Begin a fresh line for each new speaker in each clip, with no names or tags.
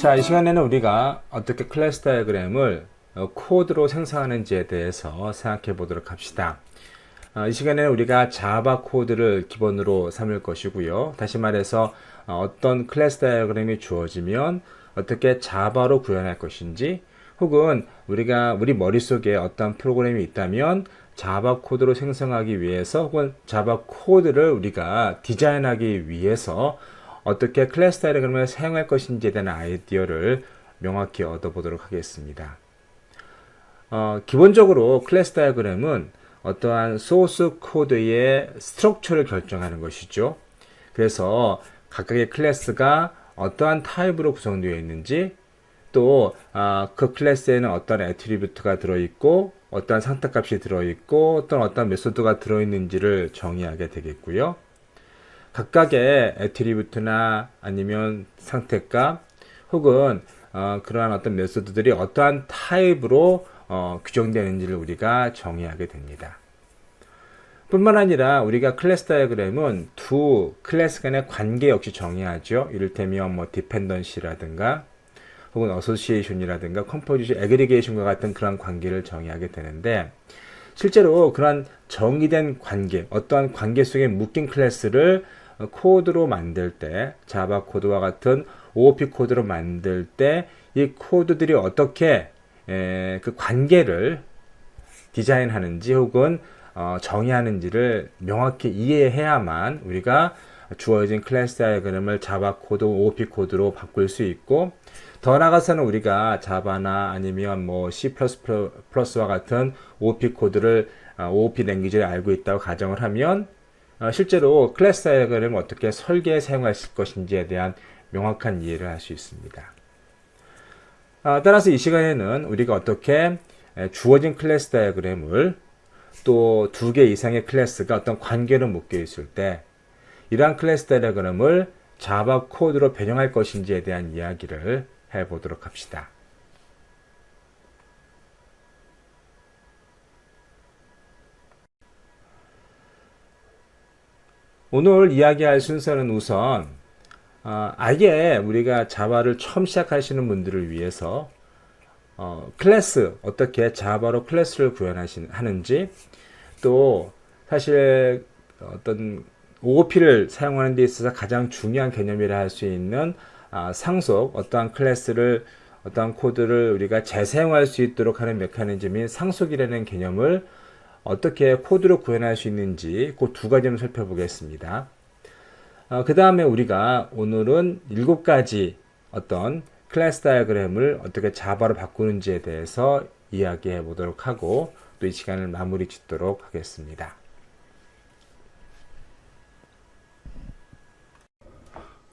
자, 이 시간에는 우리가 어떻게 클래스 다이어그램을 코드로 생성하는지에 대해서 생각해 보도록 합시다. 이 시간에는 우리가 자바 코드를 기본으로 삼을 것이고요. 다시 말해서 어떤 클래스 다이어그램이 주어지면 어떻게 자바로 구현할 것인지, 혹은 우리 머릿속에 어떤 프로그램이 있다면 자바 코드로 생성하기 위해서, 혹은 자바 코드를 우리가 디자인하기 위해서 어떻게 클래스 다이어그램을 사용할 것인지에 대한 아이디어를 명확히 얻어보도록 하겠습니다. 기본적으로 클래스 다이어그램은 어떠한 소스 코드의 스트럭처를 결정하는 것이죠. 그래서 각각의 클래스가 어떠한 타입으로 구성되어 있는지, 또 그 클래스에는 어떤 애트리뷰트가 들어있고 어떠한 상태값이 들어있고 어떤 메소드가 들어있는지를 정의하게 되겠고요. 각각의 애트리뷰트나 아니면 상태값, 혹은 그러한 어떤 메소드들이 어떠한 타입으로 규정되는지를 우리가 정의하게 됩니다. 뿐만 아니라 우리가 클래스 다이어그램은 두 클래스 간의 관계 역시 정의하죠. 이를테면 디펜던시라든가 혹은 어소시에이션이라든가 컴포지션, 애그리게이션과 같은 그런 관계를 정의하게 되는데, 실제로 그런 정의된 관계, 어떠한 관계 속에 묶인 클래스를 코드로 만들 때, 자바 코드와 같은 OOP 코드로 만들 때 이 코드들이 어떻게 그 관계를 디자인하는지 혹은 정의하는지를 명확히 이해해야만 우리가 주어진 클래스 다이어그램을 자바 코드, OOP 코드로 바꿀 수 있고, 더 나아가서는 우리가 자바나 아니면 C++와 같은 OOP 코드를 OOP 랭귀지를 알고 있다고 가정을 하면 실제로 클래스 다이어그램을 어떻게 설계에 사용할 것인지에 대한 명확한 이해를 할 수 있습니다. 따라서 이 시간에는 우리가 어떻게 주어진 클래스 다이어그램을 또 두 개 이상의 클래스가 어떤 관계로 묶여 있을 때 이러한 클래스 다이어그램을 자바 코드로 변형할 것인지에 대한 이야기를 해보도록 합시다. 오늘 이야기할 순서는 우선 아예 우리가 자바를 처음 시작하시는 분들을 위해서 클래스, 어떻게 자바로 클래스를 구현하는지, 또 사실 어떤 OOP를 사용하는 데 있어서 가장 중요한 개념이라 할 수 있는 상속, 어떠한 클래스를, 어떠한 코드를 우리가 재사용할 수 있도록 하는 메커니즘인 상속이라는 개념을 어떻게 코드로 구현할 수 있는지 그 두 가지를 살펴보겠습니다. 그 다음에 우리가 오늘은 7가지 어떤 클래스 다이어그램을 어떻게 자바로 바꾸는지에 대해서 이야기해 보도록 하고, 또 이 시간을 마무리 짓도록 하겠습니다.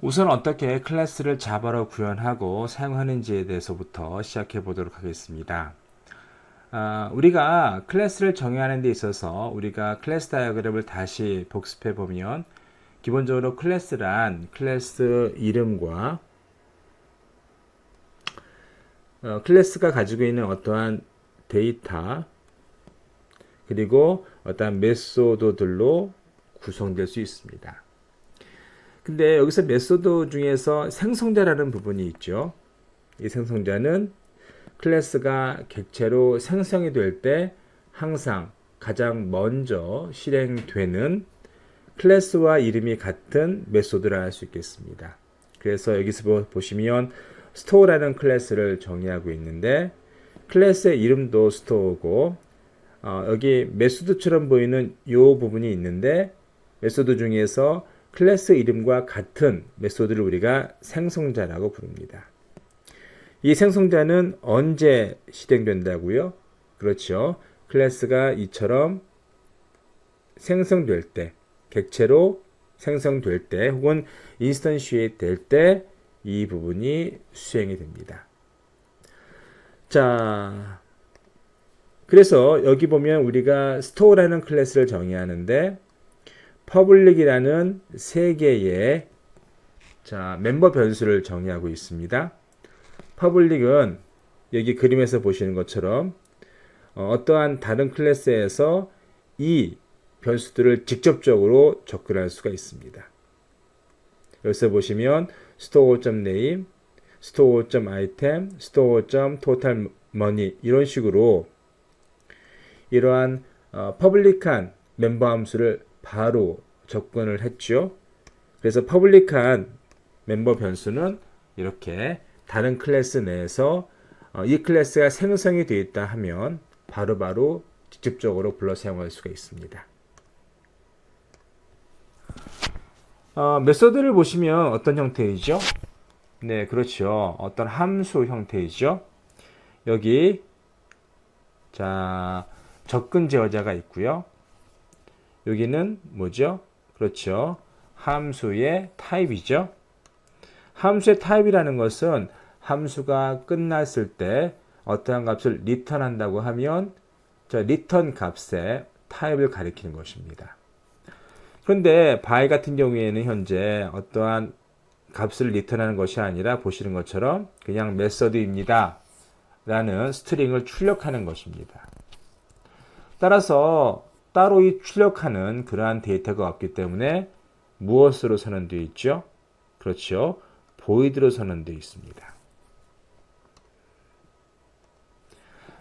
우선 어떻게 클래스를 자바로 구현하고 사용하는지에 대해서부터 시작해 보도록 하겠습니다. 우리가 클래스를 정의하는 데 있어서 우리가 클래스 다이어그램을 다시 복습해 보면, 기본적으로 클래스란 클래스 이름과 클래스가 가지고 있는 어떠한 데이터, 그리고 어떠한 메소드들로 구성될 수 있습니다. 근데 여기서 메소드 중에서 생성자라는 부분이 있죠. 이 생성자는 클래스가 객체로 생성이 될 때 항상 가장 먼저 실행되는 클래스와 이름이 같은 메소드라 할 수 있겠습니다. 그래서 여기서 보시면 store라는 클래스를 정의하고 있는데, 클래스의 이름도 store고, 여기 메소드처럼 보이는 이 부분이 있는데, 메소드 중에서 클래스 이름과 같은 메소드를 우리가 생성자라고 부릅니다. 이 생성자는 언제 실행된다고요? 그렇죠. 클래스가 이처럼 생성될 때, 객체로 생성될 때, 혹은 인스턴시에이트 될 때 이 부분이 수행이 됩니다. 자, 그래서 여기 보면 우리가 store라는 클래스를 정의하는데, public이라는 세 개의 멤버 변수를 정의하고 있습니다. public은 여기 그림에서 보시는 것처럼 어떠한 다른 클래스에서 이 변수들을 직접적으로 접근할 수가 있습니다. 여기서 보시면 store.name, store.item, store.totalmoney 이런 식으로 이러한 퍼블릭한 멤버 함수를 바로 접근을 했죠. 그래서 퍼블릭한 멤버 변수는 이렇게 다른 클래스 내에서 이 클래스가 생성이 되어 있다 하면 바로바로 직접적으로 불러 사용할 수가 있습니다. 메소드를 보시면 어떤 형태이죠? 네, 그렇죠. 어떤 함수 형태이죠. 여기 자 접근 제어자가 있고요. 여기는 뭐죠? 그렇죠. 함수의 타입이죠. 함수의 타입이라는 것은 함수가 끝났을 때 어떠한 값을 리턴한다고 하면 저 리턴 값의 타입을 가리키는 것입니다. 그런데 by 같은 경우에는 현재 어떠한 값을 리턴하는 것이 아니라 보시는 것처럼 그냥 메서드입니다 라는 스트링을 출력하는 것입니다. 따라서 따로 이 출력하는 그러한 데이터가 없기 때문에 무엇으로 선언되어 있죠? 그렇죠. void로 선언되어 있습니다.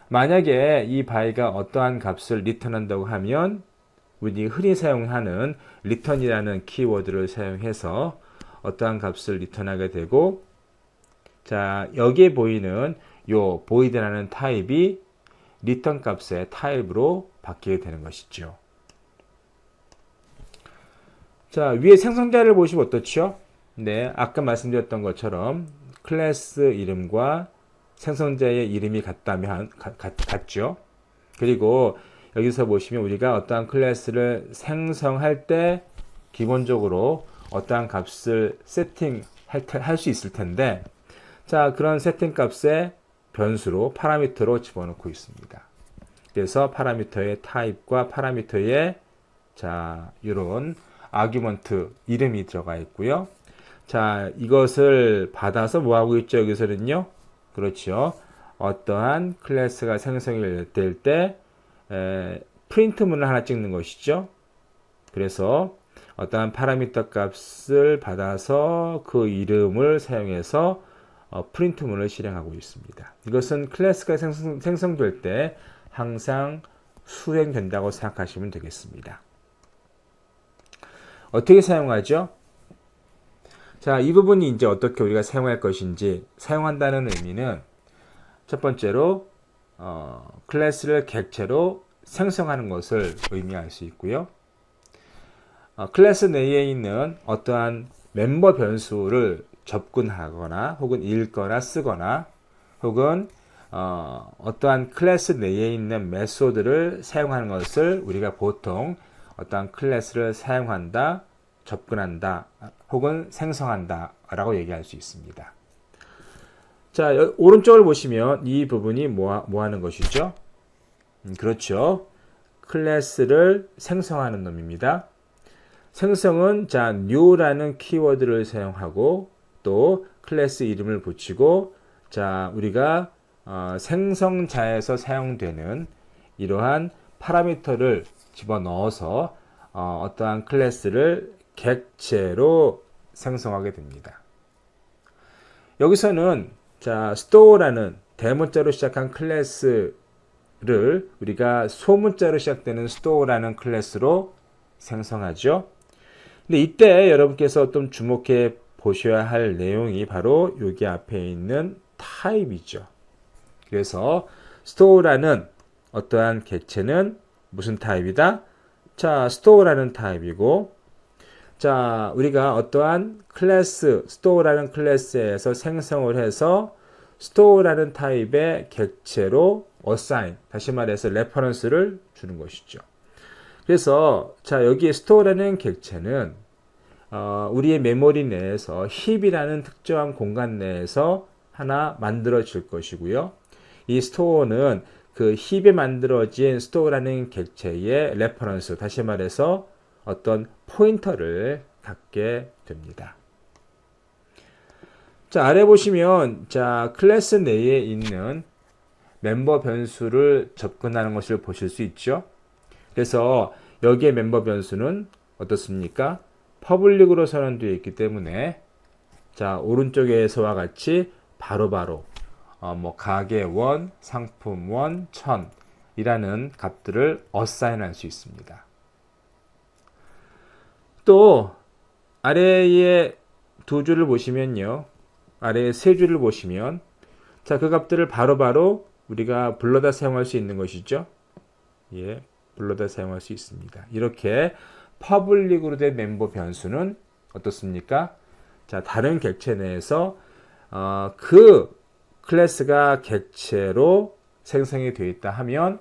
만약에 이 by가 어떠한 값을 리턴한다고 하면 우리 흔히 사용하는 return이라는 키워드를 사용해서 어떠한 값을 리턴하게 되고, 자 여기에 보이는 요 void라는 타입이 리턴 값의 타입으로 바뀌게 되는 것이죠. 자 위에 생성자를 보시면 어떻죠? 네, 아까 말씀드렸던 것처럼 클래스 이름과 생성자의 이름이 같죠. 그리고 여기서 보시면 우리가 어떠한 클래스를 생성할 때 기본적으로 어떠한 값을 세팅할 수 있을 텐데, 자 그런 세팅 값의 변수로 파라미터로 집어넣고 있습니다. 그래서 파라미터의 타입과 파라미터의 자 이런 아규먼트 이름이 들어가 있고요. 자 이것을 받아서 뭐 하고 있죠? 여기서는요. 그렇죠. 어떠한 클래스가 생성이 될 때 프린트문을 하나 찍는 것이죠. 그래서 어떠한 파라미터 값을 받아서 그 이름을 사용해서 프린트문을 실행하고 있습니다. 이것은 클래스가 생성될 때 항상 수행된다고 생각하시면 되겠습니다. 어떻게 사용하죠? 자, 이 부분이 이제 어떻게 우리가 사용할 것인지, 사용한다는 의미는 첫 번째로 클래스를 객체로 생성하는 것을 의미할 수 있고요. 클래스 내에 있는 어떠한 멤버 변수를 접근하거나 혹은 읽거나 쓰거나 혹은 어떠한 클래스 내에 있는 메소드를 사용하는 것을 우리가 보통 어떠한 클래스를 사용한다, 접근한다 혹은 생성한다 라고 얘기할 수 있습니다. 자 오른쪽을 보시면 이 부분이 뭐 하는 것이죠? 그렇죠. 클래스를 생성하는 놈입니다. 생성은 자 new라는 키워드를 사용하고 또 클래스 이름을 붙이고, 자 우리가 생성자에서 사용되는 이러한 파라미터를 집어넣어서 어떠한 클래스를 객체로 생성하게 됩니다. 여기서는 자 store라는 대문자로 시작한 클래스를 우리가 소문자로 시작되는 store라는 클래스로 생성하죠. 근데 이때 여러분께서 좀 주목해 보셔야 할 내용이 바로 여기 앞에 있는 타입이죠. 그래서 store라는 어떠한 객체는 무슨 타입이다? 자, store라는 타입이고, 자, 우리가 어떠한 클래스, store라는 클래스에서 생성을 해서 store라는 타입의 객체로 assign, 다시 말해서 레퍼런스를 주는 것이죠. 그래서 자, 여기 store라는 객체는 우리의 메모리 내에서 힙이라는 특정한 공간 내에서 하나 만들어질 것이고요. 이 store는 그 힙에 만들어진 store라는 객체의 레퍼런스, 다시 말해서 어떤 포인터를 갖게 됩니다. 자, 아래 보시면 자, 클래스 내에 있는 멤버 변수를 접근하는 것을 보실 수 있죠. 그래서 여기에 멤버 변수는 어떻습니까? 퍼블릭으로 선언되어 있기 때문에 자, 오른쪽에서와 같이 바로바로 뭐 가게 원, 상품 원, 1000이라는 값들을 어사인 할 수 있습니다. 또 아래에 두 줄을 보시면요. 아래에 세 줄을 보시면 자, 그 값들을 바로바로 우리가 불러다 사용할 수 있는 것이죠. 예, 불러다 사용할 수 있습니다. 이렇게 퍼블릭으로 된 멤버 변수는 어떻습니까? 자, 다른 객체 내에서 그 클래스가 객체로 생성이 되어 있다 하면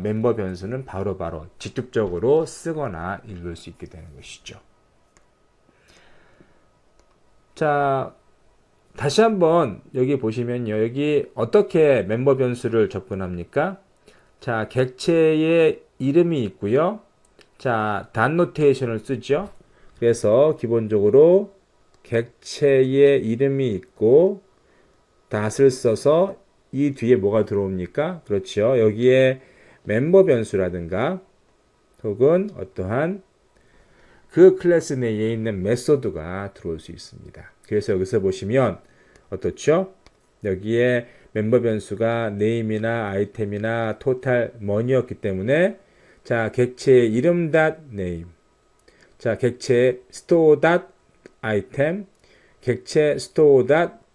멤버 변수는 바로바로 직접적으로 쓰거나 읽을 수 있게 되는 것이죠. 자, 다시 한번 여기 보시면요. 여기 어떻게 멤버 변수를 접근합니까? 자, 객체의 이름이 있고요. 자, 단 노테이션을 쓰죠. 그래서 기본적으로 객체의 이름이 있고 닷을 써서 이 뒤에 뭐가 들어옵니까? 그렇죠. 여기에 멤버 변수라든가 혹은 어떠한 그 클래스 내에 있는 메소드가 들어올 수 있습니다. 그래서 여기서 보시면 어떻죠? 여기에 멤버 변수가 name이나 아이템이나 total money였기 때문에 자, 객체의 이름 .name, 자, 객체 store .item, 객체 store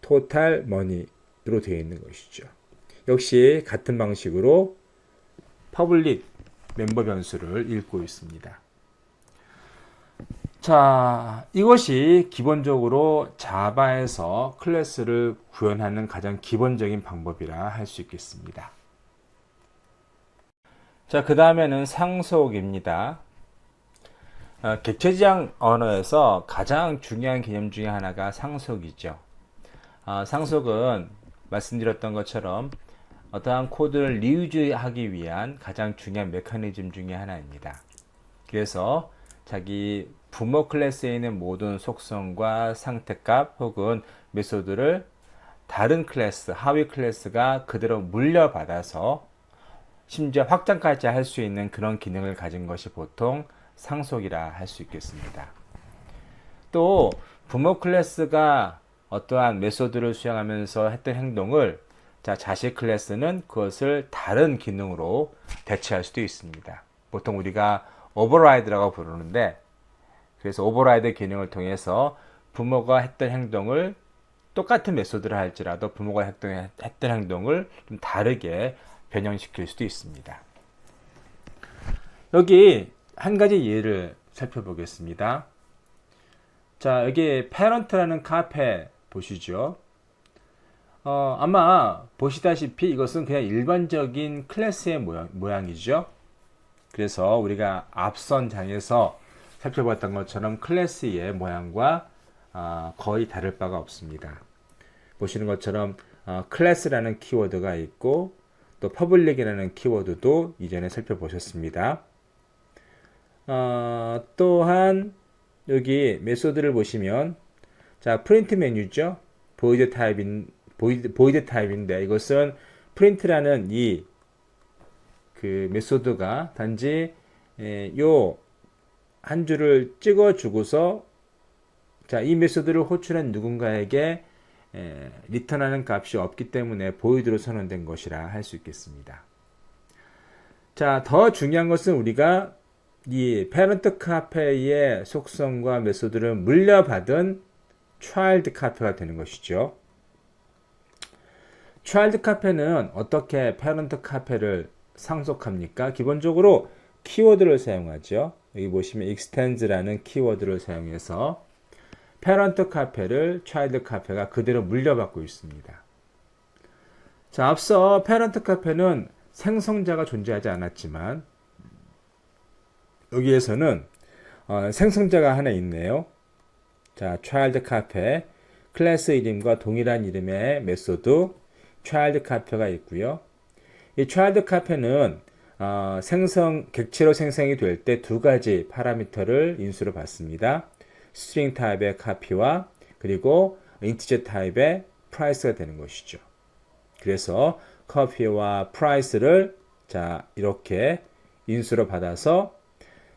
total money로 되어 있는 것이죠. 역시 같은 방식으로 public 멤버 변수를 읽고 있습니다. 자, 이것이 기본적으로 자바에서 클래스를 구현하는 가장 기본적인 방법이라 할 수 있겠습니다. 자, 그 다음에는 상속입니다. 객체지향 언어에서 가장 중요한 개념 중에 하나가 상속이죠. 상속은 말씀드렸던 것처럼 어떠한 코드를 리유즈하기 위한 가장 중요한 메커니즘 중에 하나입니다. 그래서 자기 부모 클래스에 있는 모든 속성과 상태값 혹은 메소드를 다른 클래스, 하위 클래스가 그대로 물려받아서 심지어 확장까지 할 수 있는 그런 기능을 가진 것이 보통 상속이라 할 수 있겠습니다. 또 부모 클래스가 어떠한 메소드를 수행하면서 했던 행동을 자, 자식 클래스는 그것을 다른 기능으로 대체할 수도 있습니다. 보통 우리가 오버라이드라고 부르는데 그래서 오버라이드 기능을 통해서 부모가 했던 행동을 똑같은 메소드를 할지라도 부모가 했던 행동을 좀 다르게 변형시킬 수도 있습니다. 여기 한 가지 예를 살펴보겠습니다. 자, 여기 parent라는 카페 보시죠. 아마 보시다시피 이것은 그냥 일반적인 클래스의 모양이죠. 그래서 우리가 앞선 장에서 살펴봤던 것처럼 클래스의 모양과 거의 다를 바가 없습니다. 보시는 것처럼 클래스라는 키워드가 있고 또 퍼블릭이라는 키워드도 이전에 살펴보셨습니다. 또한 여기 메소드를 보시면 자, 프린트 메뉴죠. 보이드 타입인데 이것은 프린트라는 이 그 메소드가 단지 요 한 줄을 찍어 주고서 자, 이 메소드를 호출한 누군가에게 리턴하는 값이 없기 때문에 보이드로 선언된 것이라 할 수 있겠습니다. 자, 더 중요한 것은 우리가 이 페런트 카페의 속성과 메소드를 물려받은 차일드 카페가 되는 것이죠. 차일드 카페는 어떻게 페런트 카페를 상속합니까? 기본적으로 키워드를 사용하죠. 여기 보시면 extends라는 키워드를 사용해서 페런트 카페를 차일드 카페가 그대로 물려받고 있습니다. 자, 앞서 페런트 카페는 생성자가 존재하지 않았지만 여기에서는 생성자가 하나 있네요. 자, child 카페 클래스 이름과 동일한 이름의 메소드 child 카페가 있고요. 이 child 카페는 객체로 생성이 될 때 두 가지 파라미터를 인수로 받습니다. 스트링 타입의 카피와 그리고 인티저 타입의 price가 되는 것이죠. 그래서 커피와 price를 자, 이렇게 인수로 받아서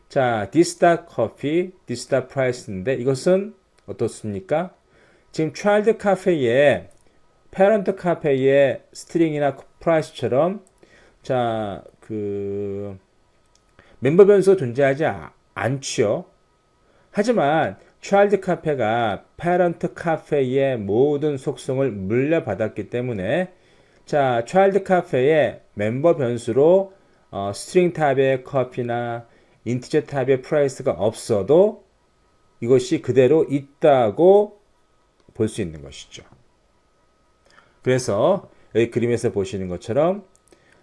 자, this coffee, this price인데 이것은 어떻습니까? 지금 child 카페에 페런트 카페의 스트링이나 프라이스처럼 자, 멤버 변수가 존재하지 않죠. 하지만 차일드 카페가 페런트 카페의 모든 속성을 물려받았기 때문에 자, 차일드 카페의 멤버 변수로 스트링 타입의 커피나 인티저 타입의 프라이스가 없어도 이것이 그대로 있다고 볼 수 있는 것이죠. 그래서 여기 그림에서 보시는 것처럼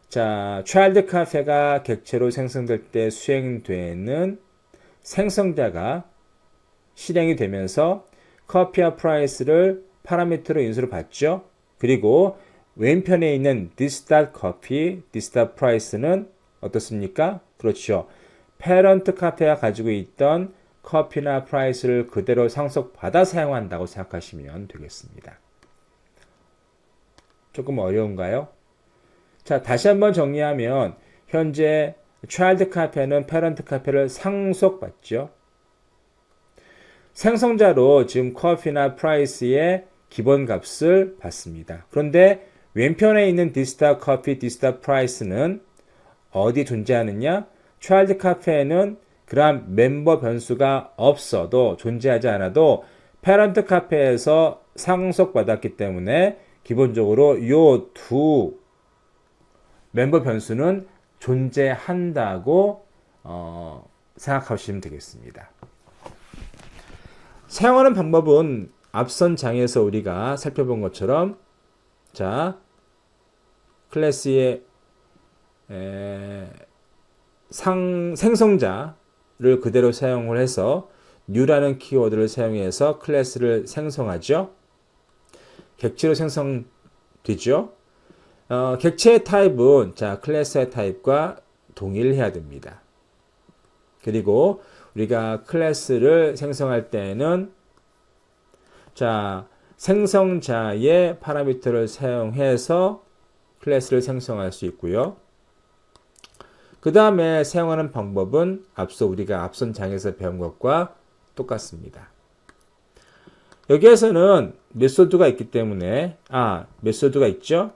자, 차일드 카페가 객체로 생성될 때 수행되는 생성자가 실행이 되면서 커피와 프라이스를 파라미터로 인수를 받죠. 그리고 왼편에 있는 this.coffee, this.price는 어떻습니까? 그렇죠. 페런트 카페가 가지고 있던 커피나 프라이스를 그대로 상속받아 사용한다고 생각하시면 되겠습니다. 조금 어려운가요? 자, 다시 한번 정리하면 현재 차일드 카페는 페런트 카페를 상속받죠. 생성자로 지금 커피나 프라이스의 기본 값을 받습니다. 그런데 왼편에 있는 디스타 커피, 디스타 프라이스는 어디 존재하느냐? 차일드 카페에는 그러한 멤버 변수가 없어도 존재하지 않아도 페런트 카페에서 상속받았기 때문에 기본적으로 이 두 멤버 변수는 존재한다고 생각하시면 되겠습니다. 사용하는 방법은 앞선 장에서 우리가 살펴본 것처럼 자, 클래스의 생성자를 그대로 사용을 해서 new라는 키워드를 사용해서 클래스를 생성하죠. 객체로 생성되죠. 객체의 타입은 자, 클래스의 타입과 동일해야 됩니다. 그리고 우리가 클래스를 생성할 때에는 자, 생성자의 파라미터를 사용해서 클래스를 생성할 수 있고요. 그 다음에 사용하는 방법은 우리가 앞선 장에서 배운 것과 똑같습니다. 여기에서는 메소드가 있기 때문에 메소드가 있죠?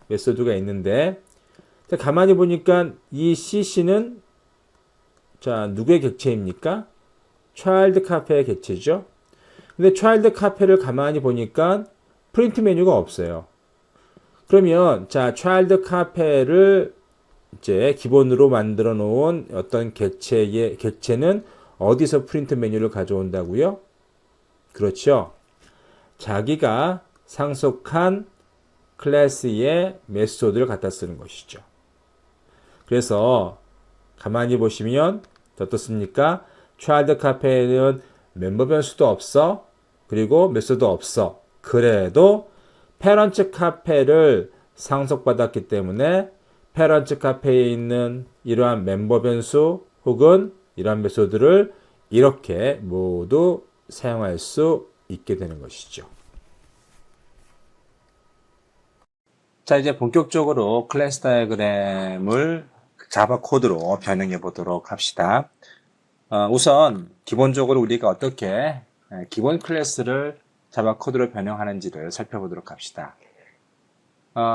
메소드가 있는데 가만히 보니까 이 CC는 자, 누구의 객체입니까? 차일드 카페의 객체죠. 근데 차일드 카페를 가만히 보니까 프린트 메뉴가 없어요. 그러면 자, 차일드 카페를 이제 기본으로 만들어 놓은 어떤 객체는 어디서 프린트 메뉴를 가져온다고요? 그렇죠. 자기가 상속한 클래스의 메소드를 갖다 쓰는 것이죠. 그래서 가만히 보시면 어떻습니까? 차일드 카페에는 멤버 변수도 없어. 그리고 메소드 없어. 그래도 페런트 카페를 상속받았기 때문에 페런트 카페에 있는 이러한 멤버 변수 혹은 이러한 메소드를 이렇게 모두 사용할 수 있게 되는 것이죠. 자, 이제 본격적으로 클래스 다이어그램을 자바 코드로 변형해 보도록 합시다. 우선 기본적으로 우리가 어떻게 기본 클래스를 자바 코드로 변형하는지를 살펴보도록 합시다.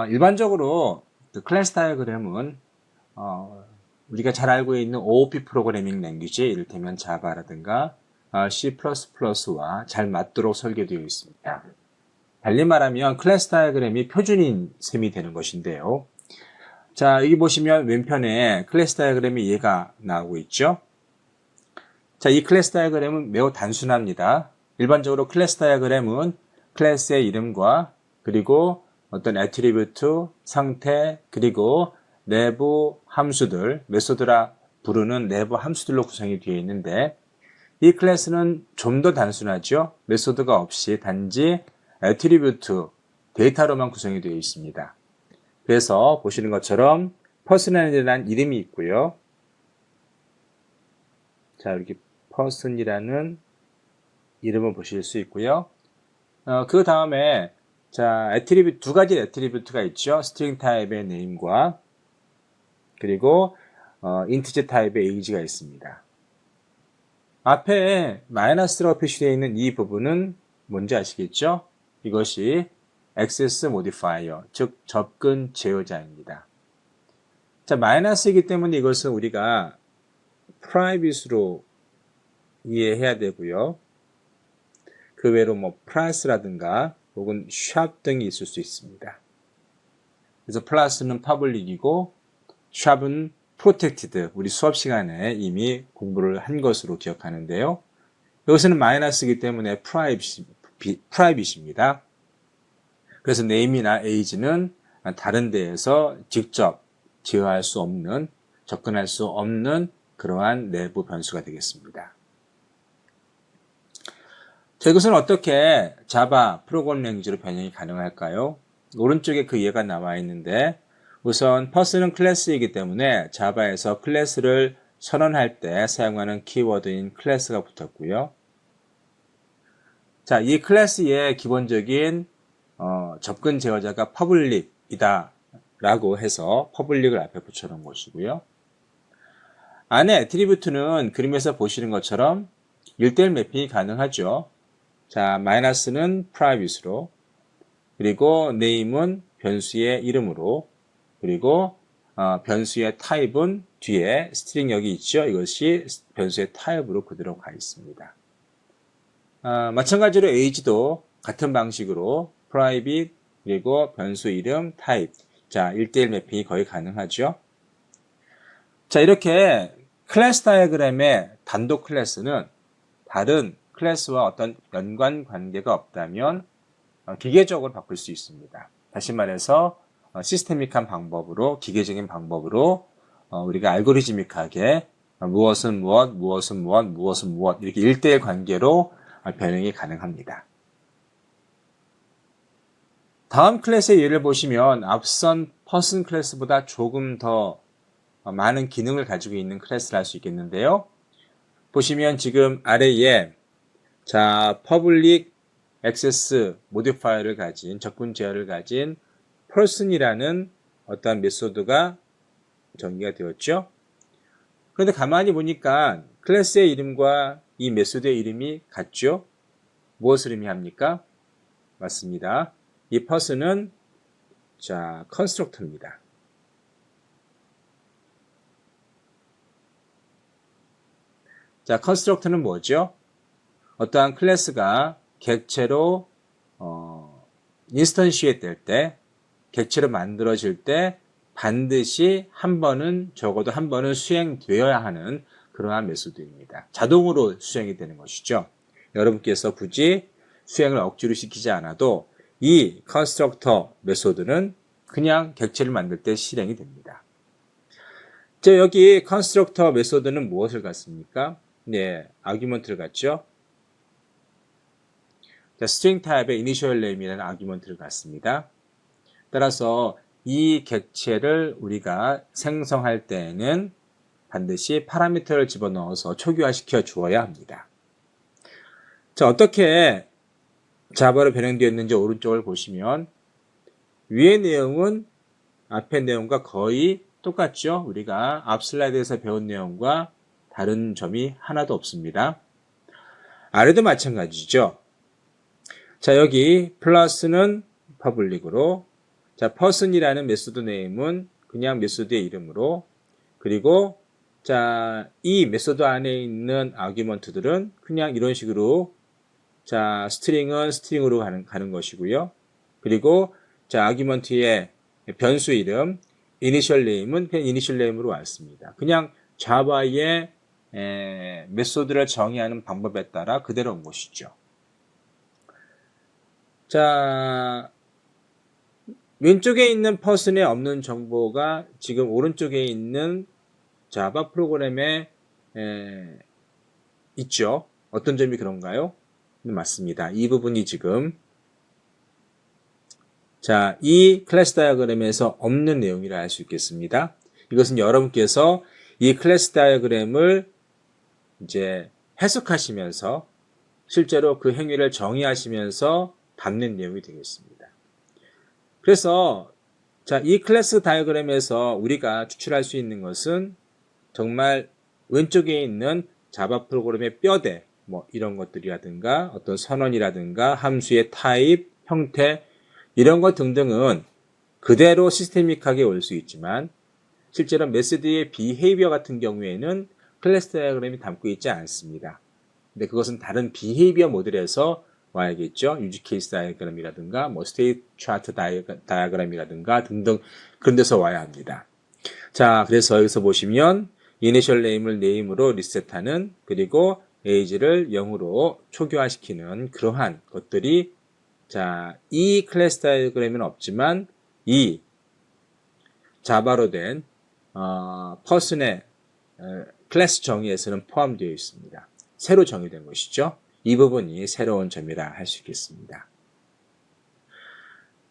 일반적으로 클래스 다이어그램은 우리가 잘 알고 있는 OOP 프로그래밍 랭귀지, 이를테면 자바라든가 C++와 잘 맞도록 설계되어 있습니다. 달리 말하면 클래스 다이어그램이 표준인 셈이 되는 것인데요. 자, 여기 보시면 왼편에 클래스 다이어그램이 얘가 나오고 있죠. 자, 이 클래스 다이어그램은 매우 단순합니다. 일반적으로 클래스 다이어그램은 클래스의 이름과 그리고 어떤 애트리뷰트, 상태, 그리고 내부 함수들, 메소드라 부르는 내부 함수들로 구성이 되어 있는데 이 클래스는 좀 더 단순하죠. 메소드가 없이 단지 애트리뷰트, 데이터로만 구성이 되어 있습니다. 그래서 보시는 것처럼 person이라는 이름이 있고요. 자, 이렇게 person이라는 이름을 보실 수 있고요. 그 다음에 자, 애트리뷰트, 두 가지 애트리뷰트가 있죠. 스트링 타입의 name과 그리고 인티저 타입의 age가 있습니다. 앞에 마이너스라고 표시되어 있는 이 부분은 뭔지 아시겠죠? 이것이 access modifier, 즉 접근 제어자입니다. 자, 마이너스이기 때문에 이것은 우리가 private로 이해해야 되고요. 그 외로 뭐 플러스라든가 혹은 샵 등이 있을 수 있습니다. 그래서 플러스는 public이고 샵은 protected. 우리 수업 시간에 이미 공부를 한 것으로 기억하는데요. 여기서는 마이너스이기 때문에 private입니다. 그래서 name이나 age는 다른 데에서 직접 제어할 수 없는, 접근할 수 없는 그러한 내부 변수가 되겠습니다. 자, 이것은 어떻게 자바 프로그래밍 랭귀지로 변형이 가능할까요? 오른쪽에 그 예가 나와 있는데 우선 퍼스는 클래스이기 때문에 자바에서 클래스를 선언할 때 사용하는 키워드인 클래스가 붙었고요. 자, 이 클래스의 기본적인 접근 제어자가 public이다 라고 해서 public을 앞에 붙여놓은 것이고요. 안에 애트리뷰트는 그림에서 보시는 것처럼 1:1 매핑이 가능하죠. 자, 마이너스는 private로, 그리고 name은 변수의 이름으로, 그리고 변수의 타입은 뒤에 스트링 여기 있죠. 이것이 변수의 타입으로 그대로 가 있습니다. 마찬가지로 age도 같은 방식으로 private, 그리고 변수 이름, 타입. 자, 1:1 매핑이 거의 가능하죠. 자, 이렇게 클래스 다이어그램의 단독 클래스는 다른 클래스와 어떤 연관 관계가 없다면 기계적으로 바꿀 수 있습니다. 다시 말해서 시스테믹한 방법으로, 기계적인 방법으로 우리가 알고리즘믹하게 무엇은 무엇, 무엇은 무엇, 무엇은 무엇 이렇게 1:1 관계로 변형이 가능합니다. 다음 클래스의 예를 보시면 앞선 퍼슨 클래스보다 조금 더 많은 기능을 가지고 있는 클래스를 할 수 있겠는데요. 보시면 지금 아래에 자, public access modifier를 가진, 접근 제어를 가진 person이라는 어떠한 메소드가 정의가 되었죠. 그런데 가만히 보니까 클래스의 이름과 이 메소드의 이름이 같죠. 무엇을 의미합니까? 맞습니다. 이 person은 자, constructor입니다. 자, constructor는 뭐죠? 어떠한 클래스가 객체로 인스턴시에 될 때, 객체로 만들어질 때 반드시 한 번은, 적어도 한 번은 수행되어야 하는 그러한 메소드입니다. 자동으로 수행이 되는 것이죠. 여러분께서 굳이 수행을 억지로 시키지 않아도 이 컨스트럭터 메소드는 그냥 객체를 만들 때 실행이 됩니다. 자, 여기 컨스트럭터 메소드는 무엇을 갖습니까? 네, 아규먼트를 갖죠. 자, string 타입의 initial name이라는 아규먼트를 갖습니다. 따라서 이 객체를 우리가 생성할 때에는 반드시 파라미터를 집어넣어서 초기화시켜 주어야 합니다. 자, 어떻게 자바로 변형되었는지 오른쪽을 보시면 위의 내용은 앞의 내용과 거의 똑같죠. 우리가 앞 슬라이드에서 배운 내용과 다른 점이 하나도 없습니다. 아래도 마찬가지죠. 자, 여기 플러스는 public으로, 자, person이라는 메소드 네임은 그냥 메소드의 이름으로, 그리고 자, 이 메소드 안에 있는 아규먼트들은 그냥 이런 식으로 자, 스트링은 스트링으로 가는 것이고요. 그리고 자, 아규먼트의 변수 이름, initial name은 그냥 initial name으로 왔습니다. 그냥 자바의 메소드를 정의하는 방법에 따라 그대로 온 것이죠. 자, 왼쪽에 있는 person에 없는 정보가 지금 오른쪽에 있는 자바 프로그램에 있죠. 어떤 점이 그런가요? 맞습니다. 이 부분이 지금 자, 이 클래스 다이어그램에서 없는 내용이라 할 수 있겠습니다. 이것은 여러분께서 이 클래스 다이어그램을 이제 해석하시면서 실제로 그 행위를 정의하시면서 담는 내용이 되겠습니다. 그래서 자, 이 클래스 다이어그램에서 우리가 추출할 수 있는 것은 정말 왼쪽에 있는 자바 프로그램의 뼈대, 뭐 이런 것들이라든가 어떤 선언이라든가 함수의 타입, 형태, 이런 것 등등은 그대로 시스테믹하게 올 수 있지만 실제로 메소드의 비헤이비어 같은 경우에는 클래스 다이어그램이 담고 있지 않습니다. 근데 그것은 다른 비헤이비어 모델에서 와야겠죠. 유지 케이스 다이어그램이라든가 뭐 스테이트 차트 다이어그램이라든가 등등 그런 데서 와야 합니다. 자, 그래서 여기서 보시면 이니셜 네임을 네임으로 리셋하는 그리고 에이지를 0으로 초기화시키는 그러한 것들이 자, 이 클래스 다이어그램은 없지만 이 자바로 된 퍼슨의 클래스 정의에서는 포함되어 있습니다. 새로 정의된 것이죠. 이 부분이 새로운 점이라 할 수 있겠습니다.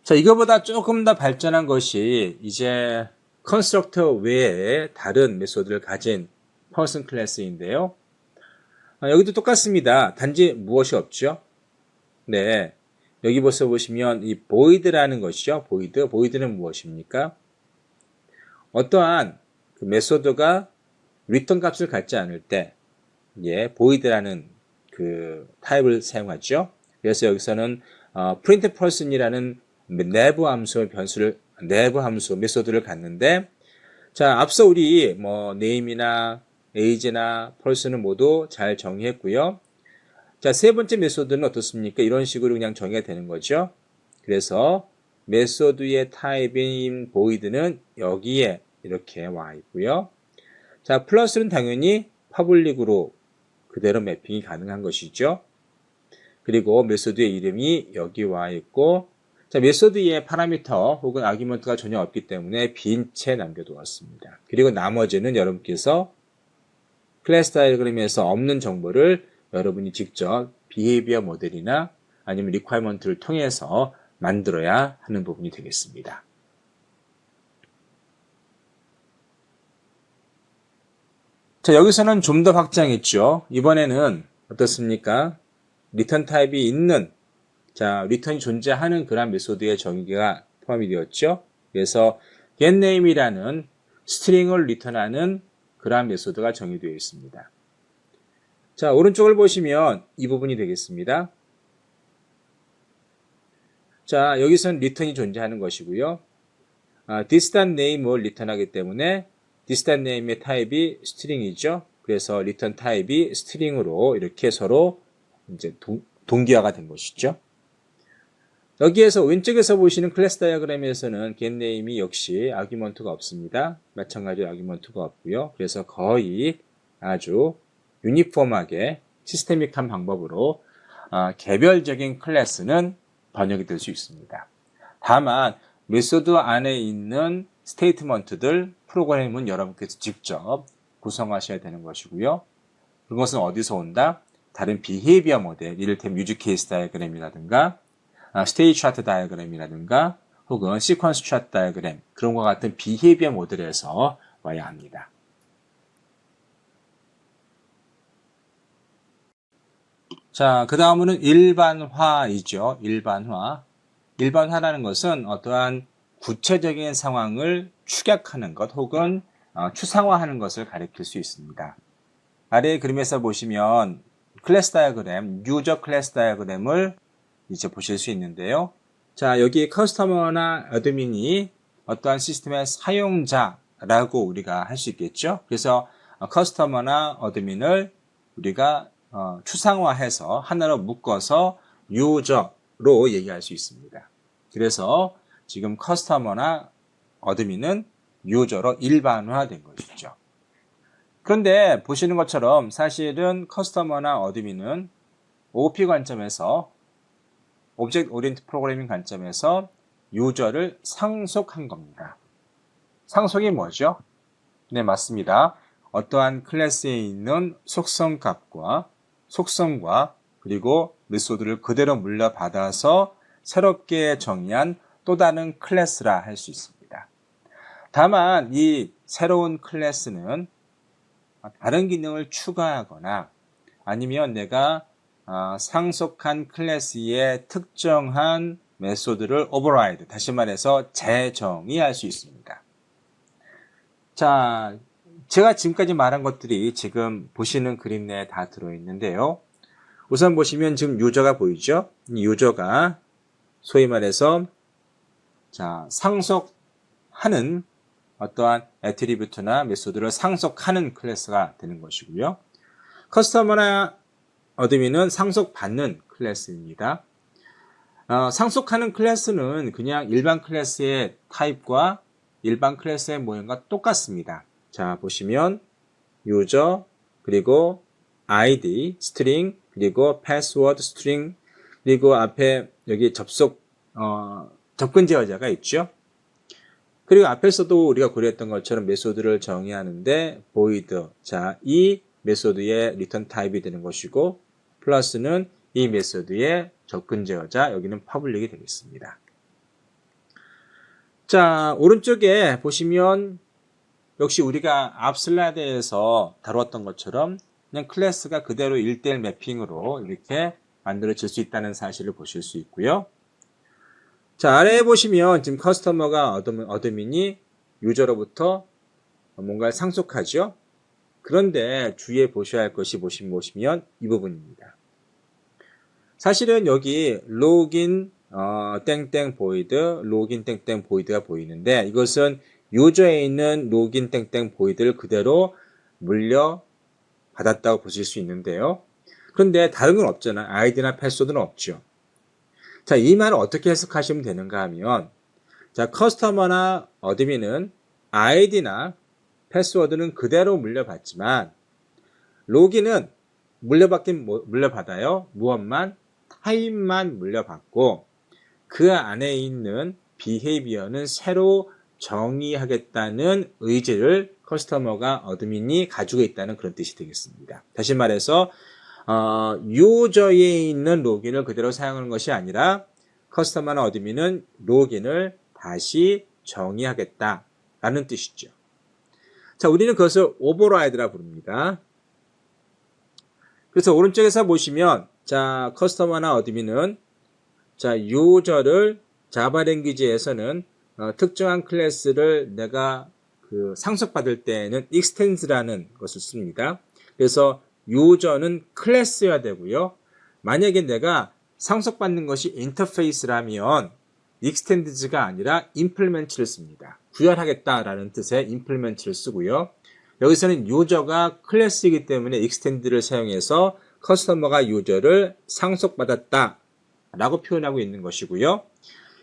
자, 이거보다 조금 더 발전한 것이 이제 컨스트럭터 외에 다른 메소드를 가진 퍼슨 클래스인데요. 여기도 똑같습니다. 단지 무엇이 없죠? 네. 여기 벌써 보시면 이 void라는 것이죠. void는 무엇입니까? 어떠한 그 메소드가 return 값을 갖지 않을 때 void라는 그 타입을 사용하죠. 그래서 여기서는 print person이라는 내부 함수 메소드를 갖는데 자, 앞서 우리 뭐 name이나 age나 person은 모두 잘 정의했고요. 자, 세 번째 메소드는 어떻습니까? 이런 식으로 그냥 정의가 되는 거죠. 그래서 메소드의 타입인 void는 여기에 이렇게 와 있고요. 자, 플러스는 당연히 퍼블릭으로 그대로 매핑이 가능한 것이죠. 그리고 메소드의 이름이 여기 와 있고, 자, 메소드의 파라미터 혹은 아규먼트가 전혀 없기 때문에 빈 채 남겨두었습니다. 그리고 나머지는 여러분께서 클래스 다이어그램에서 없는 정보를 여러분이 직접 비헤이비어 모델이나 아니면 리퀘어먼트를 통해서 만들어야 하는 부분이 되겠습니다. 자, 여기서는 좀 더 확장했죠. 이번에는 어떻습니까? 리턴 타입이 있는, 자, 리턴이 존재하는 그런 메소드의 정의가 포함이 되었죠. 그래서 getName이라는 스트링을 리턴하는 그런 메소드가 정의되어 있습니다. 자, 오른쪽을 보시면 이 부분이 되겠습니다. 자, 여기서는 리턴이 존재하는 것이고요. distant name을 리턴하기 때문에 distant name의 타입이 스트링이죠. 그래서 리턴 타입이 스트링으로 이렇게 서로 이제 동기화가 된 것이죠. 여기에서 왼쪽에서 보시는 클래스 다이어그램에서는 getName이 역시 아규먼트가 없습니다. 마찬가지로 아규먼트가 없고요. 그래서 거의 아주 유니폼하게 시스테믹한 방법으로 개별적인 클래스는 번역이 될 수 있습니다. 다만 메소드 안에 있는 스테이트먼트들 프로그램은 여러분께서 직접 구성하셔야 되는 것이고요. 그것은 어디서 온다? 다른 비헤이비어 모델, 이를테면 유즈 케이스 다이어그램이라든가 스테이지 차트 다이어그램이라든가 혹은 시퀀스 차트 다이어그램 그런 것 같은 비헤이비어 모델에서 와야 합니다. 자, 그 다음은 일반화이죠. 일반화라는 것은 어떠한 구체적인 상황을 축약하는 것 혹은 추상화하는 것을 가리킬 수 있습니다. 아래의 그림에서 보시면 클래스 다이어그램, 유저 클래스 다이어그램을 이제 보실 수 있는데요. 자, 여기 커스터머나 어드민이 어떠한 시스템의 사용자라고 우리가 할 수 있겠죠. 그래서 커스터머나 어드민을 우리가 추상화해서 하나로 묶어서 유저로 얘기할 수 있습니다. 그래서 지금 커스터머나 어드민은 유저로 일반화된 것이죠. 그런데 보시는 것처럼 사실은 커스터머나 어드민은 OP 관점에서 오브젝트 오리엔티드 프로그래밍 관점에서 유저를 상속한 겁니다. 상속이 뭐죠? 네, 맞습니다. 어떠한 클래스에 있는 속성과 그리고 메소드를 그대로 물려받아서 새롭게 정의한 또 다른 클래스라 할 수 있습니다. 다만 이 새로운 클래스는 다른 기능을 추가하거나 아니면 내가 상속한 클래스의 특정한 메소드를 override, 다시 말해서 재정의할 수 있습니다. 자, 제가 지금까지 말한 것들이 지금 보시는 그림 내에 다 들어있는데요. 우선 보시면 지금 유저가 보이죠? 이 유저가 소위 말해서 자, 상속하는 어떠한 애트리뷰트나 메소드를 상속하는 클래스가 되는 것이고요. 커스터머나 어드민은 상속받는 클래스입니다. 상속하는 클래스는 그냥 일반 클래스의 타입과 일반 클래스의 모형과 똑같습니다. 자, 보시면 유저, 그리고 id, 스트링, 그리고 패스워드 스트링, 그리고 앞에 여기 접근 제어자가 있죠. 그리고 앞에서도 우리가 고려했던 것처럼 메소드를 정의하는데 void, 자, 이 메소드의 리턴 타입이 되는 것이고 플러스는 이 메소드의 접근 제어자, 여기는 퍼블릭이 되겠습니다. 자, 오른쪽에 보시면 역시 우리가 앞 슬라이드에서 다루었던 것처럼 그냥 클래스가 그대로 1:1 매핑으로 이렇게 만들어질 수 있다는 사실을 보실 수 있고요. 자, 아래에 보시면 지금 커스터머가 어드민이 유저로부터 뭔가를 상속하죠. 그런데 주의해 보셔야 할 것이 보시면 이 부분입니다. 사실은 여기 로긴 땡땡 보이드, 로긴 땡땡 보이드가 보이는데 이것은 유저에 있는 로긴 땡땡 보이드를 그대로 물려받았다고 보실 수 있는데요. 그런데 다른 건 없잖아요. 아이디나 패스워드는 없죠. 자, 이 말을 어떻게 해석하시면 되는가 하면, 자, 커스터머나 어드민은 아이디나 패스워드는 그대로 물려받지만, 로gin은 물려받아요. 무엇만? 타입만 물려받고, 그 안에 있는 비헤이비어는 새로 정의하겠다는 의지를 커스터머가 어드민이 가지고 있다는 그런 뜻이 되겠습니다. 다시 말해서, 유저에 있는 로gin을 그대로 사용하는 것이 아니라 커스터머나 어드민은 로gin을 다시 정의하겠다라는 뜻이죠. 자, 우리는 그것을 오버라이드라 부릅니다. 그래서 오른쪽에서 보시면 자, 커스터머나 어드민은 자, 유저를 자바 랭귀지에서는 특정한 클래스를 내가 상속받을 때에는 extens라는 것을 씁니다. 그래서 유저는 클래스여야 되고요. 만약에 내가 상속받는 것이 인터페이스라면 extended가 아니라 implement를 씁니다. 구현하겠다라는 뜻의 implement를 쓰고요. 여기서는 유저가 클래스이기 때문에 extended를 사용해서 커스터머가 유저를 상속받았다 라고 표현하고 있는 것이고요.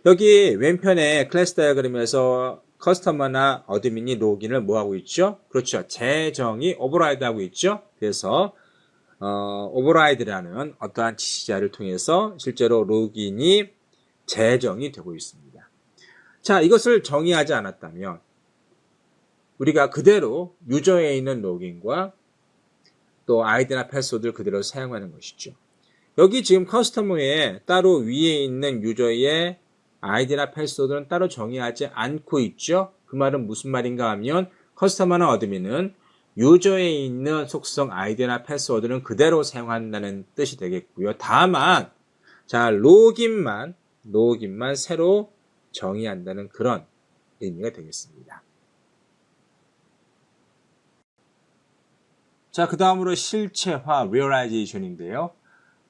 여기 왼편에 클래스 다이어그램에서 커스터머나 어드민이 로gin을 뭐하고 있죠? 그렇죠. 재정의 오버라이드 하고 있죠. 그래서 오버라이드라는 어떠한 지시자를 통해서 실제로 로gin이 재정이 되고 있습니다. 자, 이것을 정의하지 않았다면 우리가 그대로 유저에 있는 로gin과 또 아이디나 패스워드를 그대로 사용하는 것이죠. 여기 지금 커스터머에 따로 위에 있는 유저의 아이디나 패스워드는 따로 정의하지 않고 있죠. 그 말은 무슨 말인가 하면 커스터머나 어드민은 유저에 있는 속성 아이디나 패스워드는 그대로 사용한다는 뜻이 되겠고요. 다만 자, 로gin만 새로 정의한다는 그런 의미가 되겠습니다. 자, 그 다음으로 실체화, realization인데요.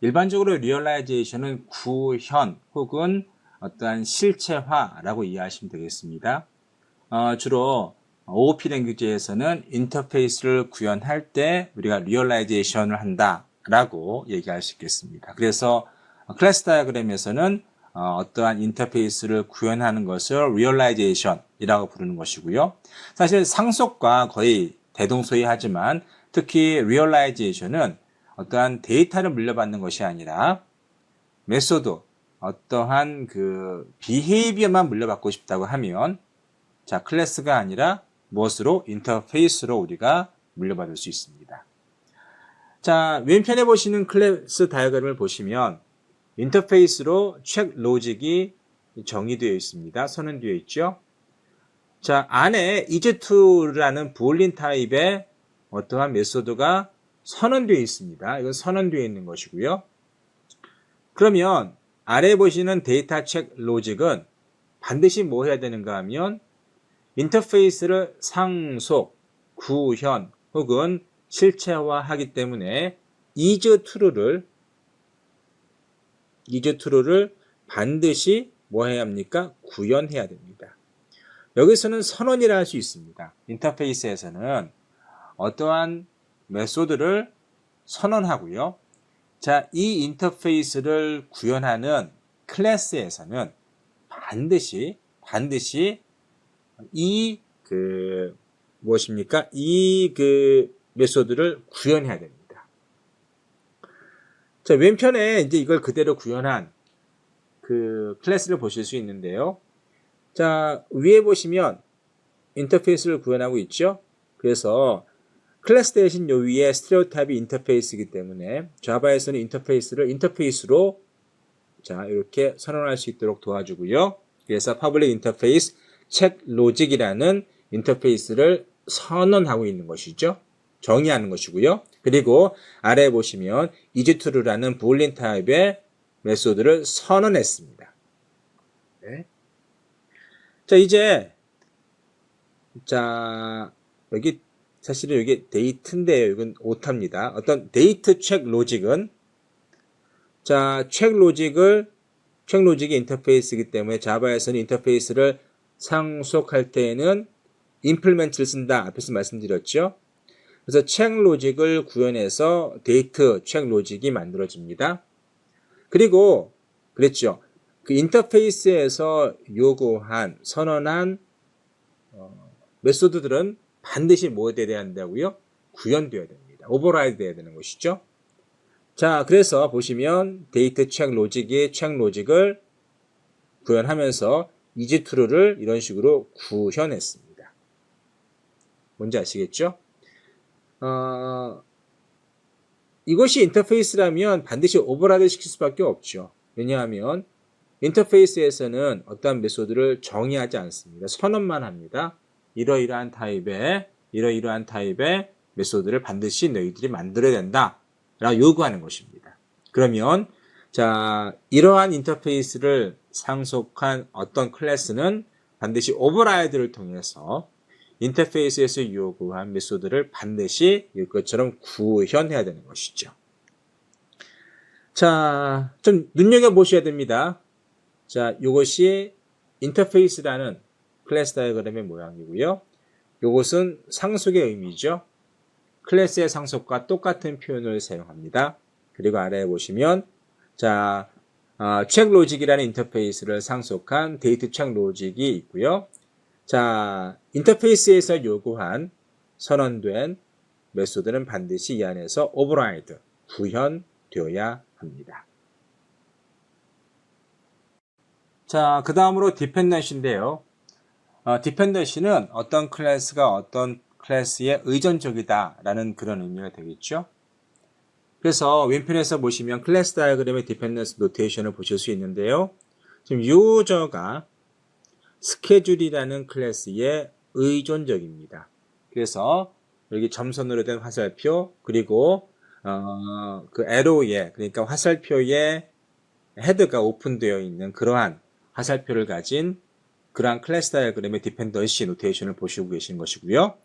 일반적으로 realization은 구현 혹은 어떠한 실체화라고 이해하시면 되겠습니다. 주로 OOP 랭귀지에서는 인터페이스를 구현할 때 우리가 realization을 한다라고 얘기할 수 있겠습니다. 그래서 클래스 다이어그램에서는 어떠한 인터페이스를 구현하는 것을 realization이라고 부르는 것이고요. 사실 상속과 거의 대동소이하지만 특히 realization은 어떠한 데이터를 물려받는 것이 아니라 메소드, 어떠한 비헤이비어만 물려받고 싶다고 하면 자, 클래스가 아니라 무엇으로? 인터페이스로 우리가 물려받을 수 있습니다. 자, 왼편에 보시는 클래스 다이어그램을 보시면 인터페이스로 check logic이 정의되어 있습니다. 선언되어 있죠. 자, 안에 is2라는 부올린 타입의 어떠한 메소드가 선언되어 있습니다. 이건 선언되어 있는 것이고요. 그러면 아래에 보시는 데이터 체크 로직은 반드시 뭐 해야 되는가 하면 인터페이스를 상속, 구현 혹은 실체화하기 때문에 is true를 반드시 뭐 해야 합니까? 구현해야 됩니다. 여기서는 선언이라 할 수 있습니다. 인터페이스에서는 어떠한 메소드를 선언하고요. 자, 이 인터페이스를 구현하는 클래스에서는 반드시 무엇입니까? 이 메소드를 구현해야 됩니다. 자, 왼편에 이제 이걸 그대로 구현한 클래스를 보실 수 있는데요. 자, 위에 보시면 인터페이스를 구현하고 있죠. 그래서 클래스 대신 요 위에 스테레오타입이 인터페이스이기 때문에 자바에서는 인터페이스로 자, 이렇게 선언할 수 있도록 도와주고요. 그래서 public interface check logic이라는 인터페이스를 선언하고 있는 것이죠. 정의하는 것이고요. 그리고 아래에 보시면 isTrue라는 boolean 타입의 메소드를 선언했습니다. 네. 자, 이제 여기 사실은 이게 데이트인데요. 이건 오타입니다. 어떤 데이트 체크 로직은 체크 로직이 인터페이스이기 때문에 자바에서는 인터페이스를 상속할 때에는 implement를 쓴다. 앞에서 말씀드렸죠. 그래서 체크 로직을 구현해서 데이트 체크 로직이 만들어집니다. 그리고 그랬죠. 그 인터페이스에서 선언한 메소드들은 반드시 뭐 돼야 한다고요? 구현되어야 됩니다. 오버라이드 돼야 되는 것이죠. 자, 그래서 보시면 데이트 체크 로직을 구현하면서 isTrue를 이런 식으로 구현했습니다. 뭔지 아시겠죠? 이것이 인터페이스라면 반드시 오버라이드 시킬 수밖에 없죠. 왜냐하면 인터페이스에서는 어떠한 메소드를 정의하지 않습니다. 선언만 합니다. 이러이러한 타입의 메소드를 반드시 너희들이 만들어야 된다 라고 요구하는 것입니다. 그러면 자, 이러한 인터페이스를 상속한 어떤 클래스는 반드시 오버라이드를 통해서 인터페이스에서 요구한 메소드를 반드시 이것처럼 구현해야 되는 것이죠. 자, 좀 눈여겨보셔야 됩니다. 자, 이것이 인터페이스라는 클래스 다이어그램의 모양이고요. 이것은 상속의 의미죠. 클래스의 상속과 똑같은 표현을 사용합니다. 그리고 아래에 보시면 자, 체크 로직이라는 인터페이스를 상속한 데이트 체크 로직이 있고요. 자, 인터페이스에서 요구한 선언된 메소드는 반드시 이 안에서 오버라이드, 구현되어야 합니다. 자, 그 다음으로 디펜던시인데요. 디펜던시는 어떤 클래스가 어떤 클래스에 의존적이다 라는 그런 의미가 되겠죠. 그래서 왼편에서 보시면 클래스 다이어그램의 디펜던스 노테이션을 보실 수 있는데요. 지금 유저가 스케줄이라는 클래스에 의존적입니다. 그래서 여기 점선으로 된 화살표 그리고 그 에로에 그러니까 화살표에 헤드가 오픈되어 있는 그러한 화살표를 가진 그러한 클래스 다이어그램의 디펜던시 노테이션을 보시고 계신 것이고요.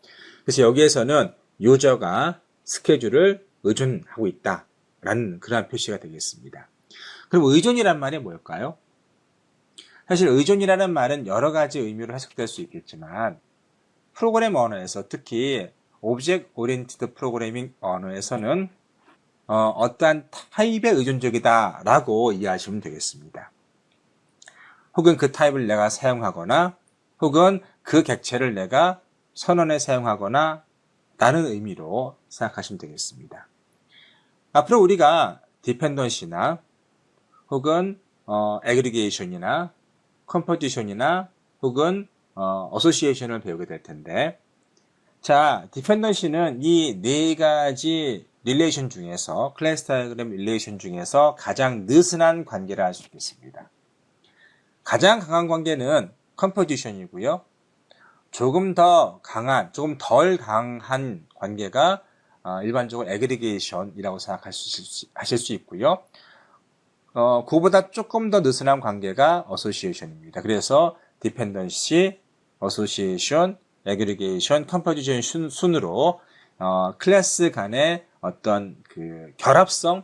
그래서 여기에서는 유저가 스케줄을 의존하고 있다라는 그러한 표시가 되겠습니다. 그럼 의존이란 말이 뭘까요? 사실 의존이라는 말은 여러 가지 의미로 해석될 수 있겠지만 프로그램 언어에서 특히 오브젝트 오리엔티드 프로그래밍 언어에서는 어떠한 타입에 의존적이다 라고 이해하시면 되겠습니다. 혹은 그 타입을 내가 사용하거나 혹은 그 객체를 내가 선언에 사용하거나 라는 의미로 생각하시면 되겠습니다. 앞으로 우리가 디펜던시나 혹은 애그리게이션이나 컴포지션이나 혹은 어소시에이션을 배우게 될 텐데 자, 디펜던시는 이 네 가지 릴레이션 중에서 클래스 다이어그램 릴레이션 중에서 가장 느슨한 관계를 알 수 있겠습니다. 가장 강한 관계는 컴포지션이고요. 조금 덜 강한 관계가 일반적으로 애그리게이션이라고 생각하실 수 있고요. 그보다 조금 더 느슨한 관계가 어소시에이션입니다. 그래서 디펜던시, 어소시에이션, 애그리게이션, 컴포지션 순으로 클래스 간의 어떤 그 결합성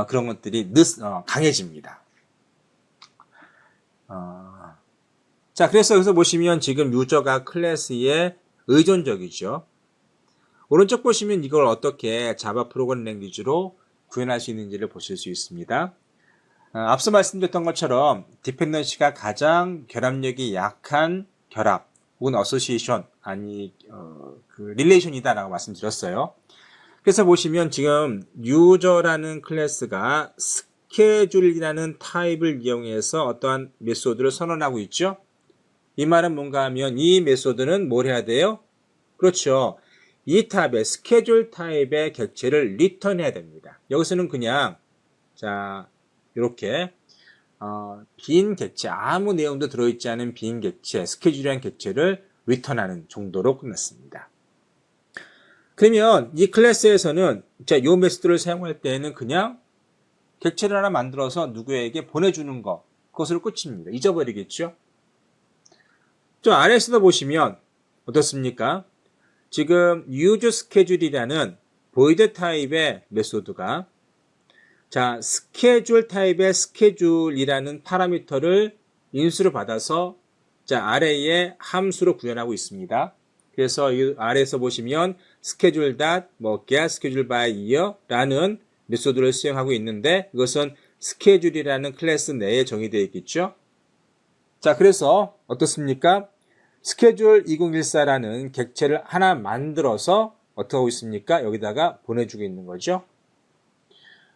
그런 것들이 강해집니다. 자, 그래서 여기서 보시면 지금 유저가 클래스에 의존적이죠. 오른쪽 보시면 이걸 어떻게 자바 프로그래밍 랭귀지로 구현할 수 있는지를 보실 수 있습니다. 앞서 말씀드렸던 것처럼 디펜던시가 가장 결합력이 약한 결합 혹은 어소시에이션 릴레이션이다라고 말씀드렸어요. 그래서 보시면 지금 유저라는 클래스가 스케줄이라는 타입을 이용해서 어떠한 메소드를 선언하고 있죠. 이 말은 뭔가 하면 이 메소드는 뭘 해야 돼요? 그렇죠. 이 타입의 스케줄 타입의 객체를 리턴해야 됩니다. 여기서는 그냥 자 이렇게 빈 객체, 아무 내용도 들어있지 않은 빈 객체, 스케줄이라는 객체를 리턴하는 정도로 끝났습니다. 그러면 이 클래스에서는 이 메소드를 사용할 때에는 그냥 객체를 하나 만들어서 누구에게 보내주는 것, 그것으로 끝입니다. 잊어버리겠죠? 좀 아래에서도 보시면 어떻습니까? 지금 use schedule이라는 void 타입의 메소드가 스케줄 타입의 schedule이라는 파라미터를 인수로 받아서 아래에 함수로 구현하고 있습니다. 그래서 이 아래에서 보시면 schedule get schedule by year라는 메소드를 수행하고 있는데 이것은 schedule이라는 클래스 내에 정의되어 있겠죠. 자, 그래서 어떻습니까? schedule 2014라는 객체를 하나 만들어서 어떻게 하고 있습니까? 여기다가 보내주고 있는 거죠.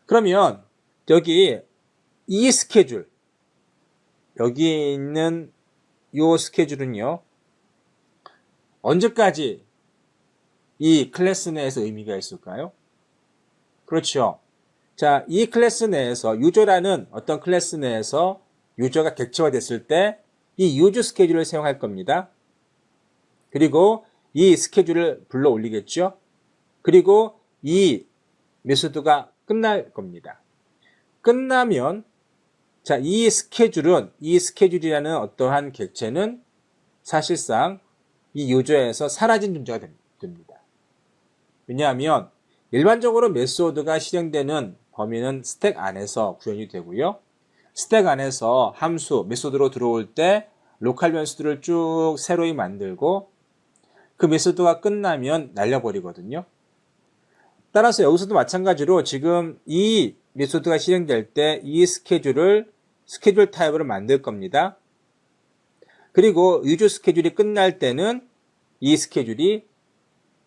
그러면 여기 이 스케줄, 여기 있는 이 스케줄은요, 언제까지 이 클래스 내에서 의미가 있을까요? 그렇죠. 자, 이 클래스 내에서 유저라는 어떤 클래스 내에서 유저가 객체화 됐을 때 이 유저 스케줄을 사용할 겁니다. 그리고 이 스케줄을 불러 올리겠죠. 그리고 이 메소드가 끝날 겁니다. 끝나면 이 스케줄이라는 어떠한 객체는 사실상 이 유저에서 사라진 존재가 됩니다. 왜냐하면 일반적으로 메소드가 실행되는 범위는 스택 안에서 구현이 되고요. 스택 안에서 함수, 메소드로 들어올 때 로컬 변수들을 쭉 새로이 만들고 그 메소드가 끝나면 날려버리거든요. 따라서 여기서도 마찬가지로 지금 이 메소드가 실행될 때 이 스케줄 타입으로 만들 겁니다. 그리고 유저 스케줄이 끝날 때는 이 스케줄이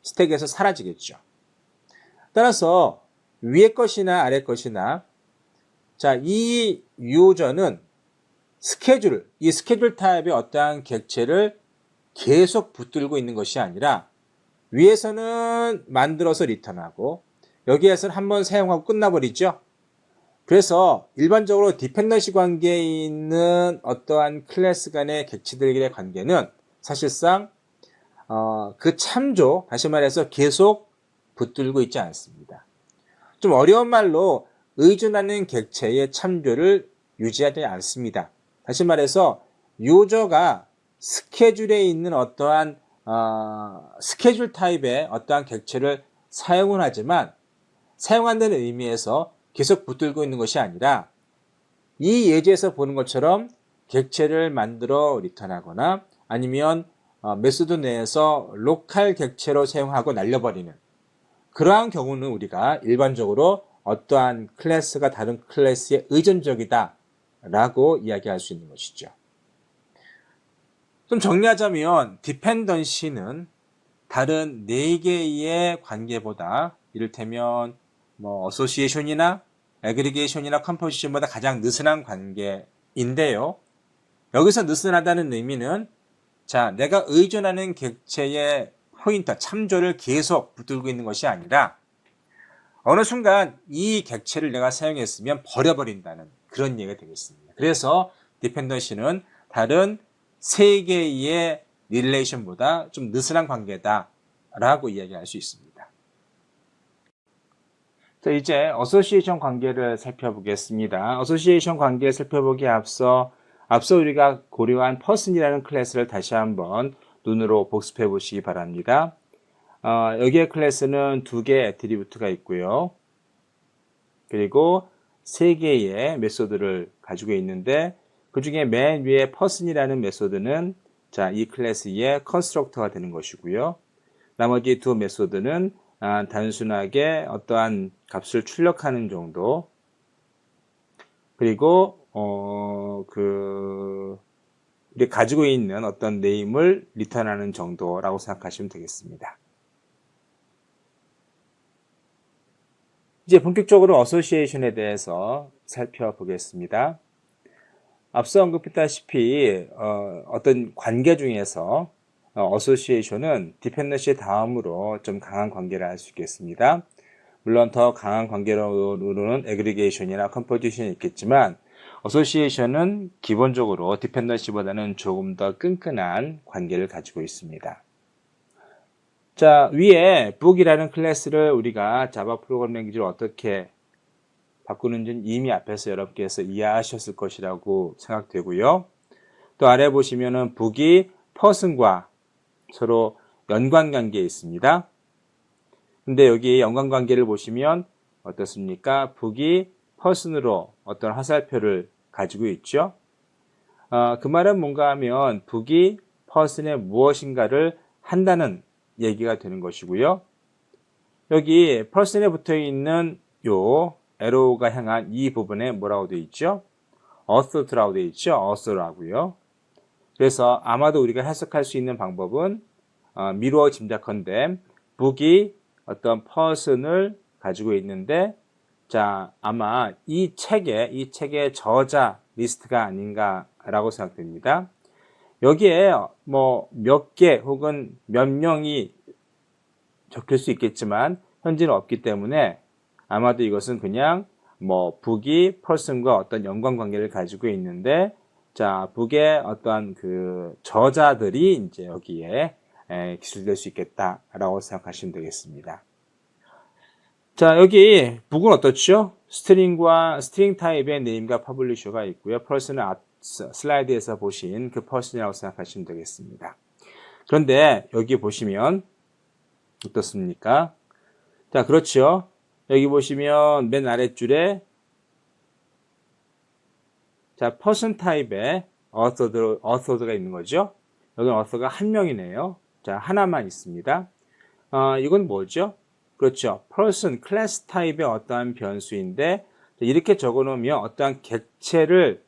스택에서 사라지겠죠. 따라서 위에 것이나 아래 것이나 이 유저는 이 스케줄 타입의 어떠한 객체를 계속 붙들고 있는 것이 아니라 위에서는 만들어서 리턴하고 여기에서는 한번 사용하고 끝나버리죠. 그래서 일반적으로 디펜던시 관계에 있는 어떠한 클래스 간의 객체들의 관계는 사실상 그 참조, 다시 말해서 계속 붙들고 있지 않습니다. 좀 어려운 말로 의존하는 객체의 참조를 유지하지 않습니다. 다시 말해서 유저가 스케줄에 있는 어떠한 스케줄 타입의 어떠한 객체를 사용은 하지만 사용한다는 의미에서 계속 붙들고 있는 것이 아니라 이 예제에서 보는 것처럼 객체를 만들어 리턴하거나 아니면 메소드 내에서 로컬 객체로 사용하고 날려버리는 그러한 경우는 우리가 일반적으로 어떠한 클래스가 다른 클래스에 의존적이다 라고 이야기할 수 있는 것이죠. 좀 정리하자면 디펜던시는 다른 4개의 관계보다 이를테면 어소시에이션이나 애그리게이션이나 컴포지션보다 가장 느슨한 관계인데요. 여기서 느슨하다는 의미는 내가 의존하는 객체의 포인터, 참조를 계속 붙들고 있는 것이 아니라 어느 순간 이 객체를 내가 사용했으면 버려버린다는 그런 얘기가 되겠습니다. 그래서 디펜던시는 다른 3개의 릴레이션보다 좀 느슨한 관계다라고 이야기할 수 있습니다. 자, 이제 어소시에이션 관계를 살펴보겠습니다. 어소시에이션 관계를 살펴보기에 앞서 우리가 고려한 person이라는 클래스를 다시 한번 눈으로 복습해 보시기 바랍니다. 여기에 클래스는 2개의 애트리뷰트가 있고요. 그리고 3개의 메소드를 가지고 있는데 그 중에 맨 위에 person이라는 메소드는 자, 이 클래스의 컨스트럭터가 되는 것이고요. 나머지 두 메소드는 단순하게 어떠한 값을 출력하는 정도, 그리고 우리 가지고 있는 어떤 네임을 리턴하는 정도라고 생각하시면 되겠습니다. 이제 본격적으로 어소시에이션에 대해서 살펴보겠습니다. 앞서 언급했다시피 어떤 관계 중에서 어소시에이션은 디펜던시 다음으로 좀 강한 관계를 알 수 있겠습니다. 물론 더 강한 관계로는 애그리게이션이나 컴포지션이 있겠지만 어소시에이션은 기본적으로 디펜던시보다는 조금 더 끈끈한 관계를 가지고 있습니다. 자, 위에 book이라는 클래스를 우리가 자바 프로그램 랭귀지로 어떻게 바꾸는지는 이미 앞에서 여러분께서 이해하셨을 것이라고 생각되고요. 또 아래 보시면은 book이 person과 서로 연관관계에 있습니다. 근데 여기 연관관계를 보시면 어떻습니까? book이 person으로 어떤 화살표를 가지고 있죠. 그 말은 뭔가 하면 book이 person의 무엇인가를 한다는 얘기가 되는 것이고요. 여기 person에 붙어 있는 요 arrow가 향한 이 부분에 뭐라고 되어 있죠? authored라고 되어 있죠? author라고요. 그래서 아마도 우리가 해석할 수 있는 방법은 미루어 짐작컨대 book이 어떤 person을 가지고 있는데 자, 아마 이 책의 저자 리스트가 아닌가라고 생각됩니다. 여기에 뭐 몇 개 혹은 몇 명이 적힐 수 있겠지만 현재는 없기 때문에 아마도 이것은 그냥 뭐 book이 person과 어떤 연관관계를 가지고 있는데 자, book의 어떠한 그 저자들이 이제 여기에 기술될 수 있겠다라고 생각하시면 되겠습니다. 자, 여기 book은 어떻죠? 스트링 타입의 네임과 퍼블리셔가 있고요. person은 슬라이드에서 보신 그 person이라고 생각하시면 되겠습니다. 그런데 여기 보시면 어떻습니까? 자, 그렇죠. 여기 보시면 맨 아랫줄에 자, person 타입의 author가 있는 거죠. 여기는 author가 한 명이네요. 자, 하나만 있습니다. 이건 뭐죠? 그렇죠. person, 클래스 타입의 어떠한 변수인데 이렇게 적어놓으면 어떠한 객체를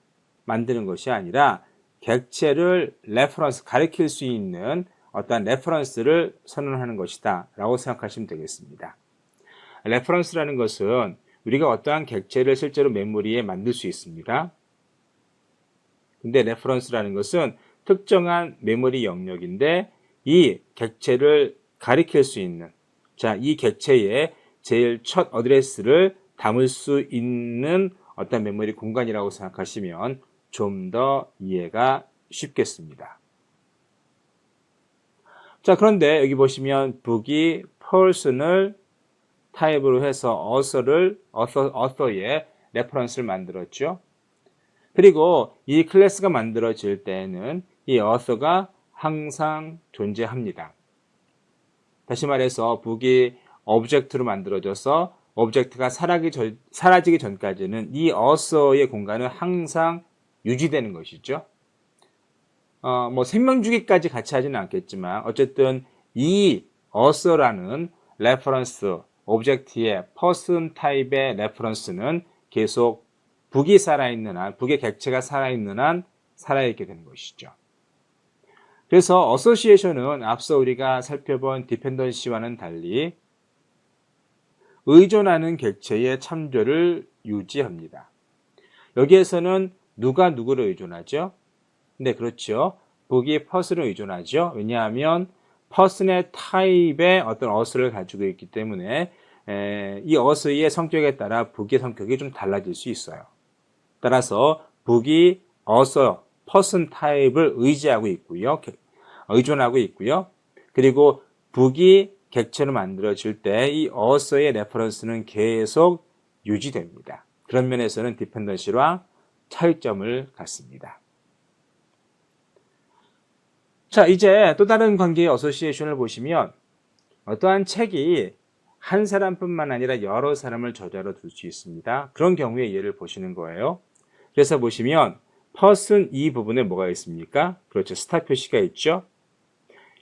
만드는 것이 아니라 객체를 레퍼런스, 가리킬 수 있는 어떠한 레퍼런스를 선언하는 것이다 라고 생각하시면 되겠습니다. 레퍼런스라는 것은 우리가 어떠한 객체를 실제로 메모리에 만들 수 있습니다. 근데 레퍼런스라는 것은 특정한 메모리 영역인데 이 객체를 가리킬 수 있는 자, 이 객체의 제일 첫 어드레스를 담을 수 있는 어떤 메모리 공간이라고 생각하시면 좀 더 이해가 쉽겠습니다. 자, 그런데 여기 보시면 book이 person을 타입으로 해서 author의 레퍼런스를 만들었죠. 그리고 이 클래스가 만들어질 때에는 이 author가 항상 존재합니다. 다시 말해서 book이 오브젝트로 만들어져서 오브젝트가 사라지기 전까지는 이 author의 공간은 항상 유지되는 것이죠. 뭐 생명주기까지 같이 하지는 않겠지만 어쨌든 이 author라는 레퍼런스 오브젝트의 person 타입의 레퍼런스는 계속 book이 살아있는 한, book의 객체가 살아있는 한 살아있게 되는 것이죠. 그래서 어소시에이션은 앞서 우리가 살펴본 디펜던시와는 달리 의존하는 객체의 참조를 유지합니다. 여기에서는 누가 누구를 의존하죠? 네, 그렇죠. book이 person을 의존하죠. 왜냐하면 person의 타입의 어떤 auth를 가지고 있기 때문에 이 auth의 성격에 따라 book의 성격이 좀 달라질 수 있어요. 따라서 book이 author, person 타입을 의존하고 있고요. 그리고 book이 객체로 만들어질 때 이 author의 레퍼런스는 계속 유지됩니다. 그런 면에서는 디펜던시와 차이점을 갖습니다. 자, 이제 또 다른 관계의 어소시에이션을 보시면 어떠한 책이 한 사람뿐만 아니라 여러 사람을 저자로 둘 수 있습니다. 그런 경우의 예를 보시는 거예요. 그래서 보시면 person 이 부분에 뭐가 있습니까? 그렇죠. 스타 표시가 있죠.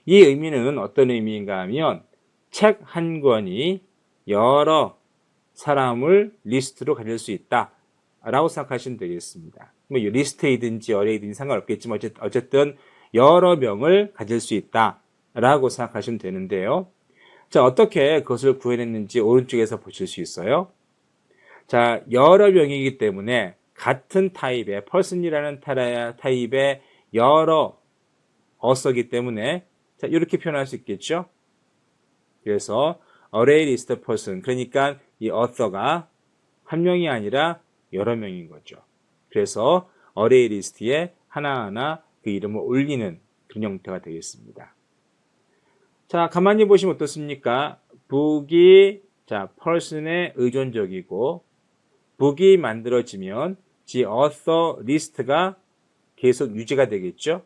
이 의미는 어떤 의미인가 하면 책 한 권이 여러 사람을 리스트로 가질 수 있다 라고 생각하시면 되겠습니다. 뭐 리스트이든지 어레이든지 상관없겠지만 어쨌든 여러 명을 가질 수 있다 라고 생각하시면 되는데요. 자, 어떻게 그것을 구해냈는지 오른쪽에서 보실 수 있어요. 자, 여러 명이기 때문에 같은 타입의 person이라는 타입의 여러 어서기 때문에 자, 이렇게 표현할 수 있겠죠. 그래서 array list person, 그러니까 이 author가 한 명이 아니라 여러 명인 거죠. 그래서 array list에 하나하나 그 이름을 올리는 그런 형태가 되겠습니다. 자, 가만히 보시면 어떻습니까? book이 자, person에 의존적이고 book이 만들어지면 the author list가 계속 유지가 되겠죠.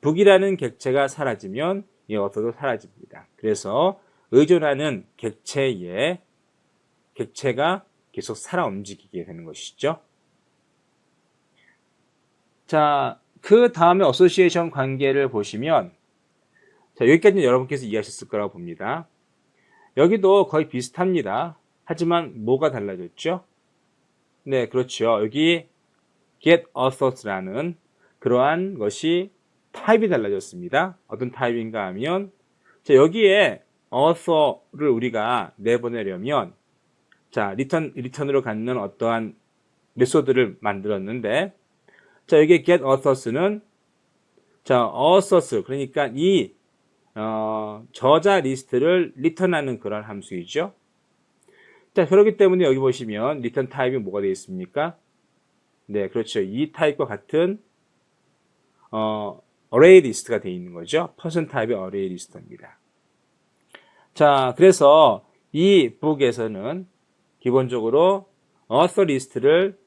book이라는 객체가 사라지면 이 author도 사라집니다. 그래서 의존하는 객체가 계속 살아 움직이게 되는 것이죠. 자, 그 다음에 어소시에이션 관계를 보시면 자, 여기까지는 여러분께서 이해하셨을 거라고 봅니다. 여기도 거의 비슷합니다. 하지만 뭐가 달라졌죠? 네, 그렇죠. 여기 get authors라는 그러한 것이 타입이 달라졌습니다. 어떤 타입인가 하면 자, 여기에 author를 우리가 내보내려면 자, 리턴으로 갖는 어떠한 메소드를 만들었는데 자, 여기 get authors는 자, authors 그러니까 이 저자 리스트를 리턴하는 그런 함수이죠. 자, 그렇기 때문에 여기 보시면 리턴 타입이 뭐가 되어 있습니까? 네, 그렇죠. 이 타입과 같은 array 리스트가 되어 있는 거죠. person 타입의 array 리스트입니다. 자, 그래서 이 book에서는 기본적으로 author 리스트를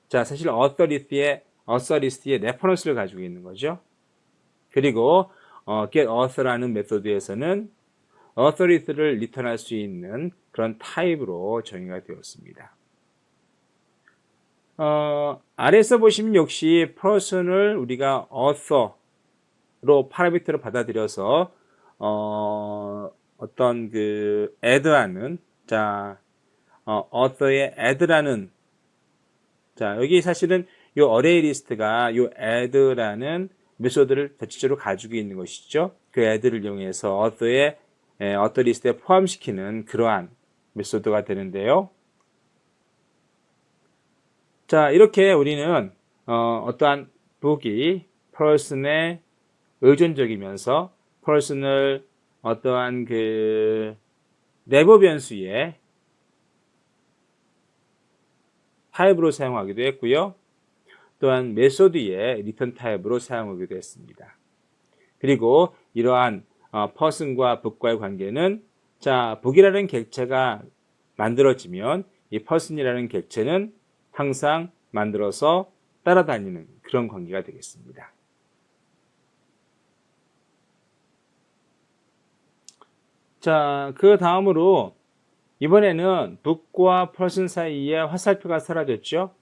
자, 사실 author 리스트의 레퍼런스를 가지고 있는 거죠. 그리고 get author라는 메소드에서는 author 리스트를 리턴할 수 있는 그런 타입으로 정의가 되었습니다. 아래에서 보시면 역시 person을 우리가 author로 파라미터로 받아들여서 어떤 그 add하는 자 author의 add라는 자 여기 사실은 이 array 리스트가 이 add라는 메소드를 자체적으로 가지고 있는 것이죠. 그 add를 이용해서 author 리스트에 포함시키는 그러한 메소드가 되는데요. 자, 이렇게 우리는 어떠한 book이 person에 의존적이면서 person을 어떠한 그 내부 변수의 타입으로 사용하기도 했고요. 또한 메소드의 리턴 타입으로 사용하기도 했습니다. 그리고 이러한 person과 book과의 관계는 자, book이라는 객체가 만들어지면 이 person이라는 객체는 항상 만들어서 따라다니는 그런 관계가 되겠습니다. 자, 그 다음으로 이번에는 book과 person 사이에 화살표가 사라졌죠.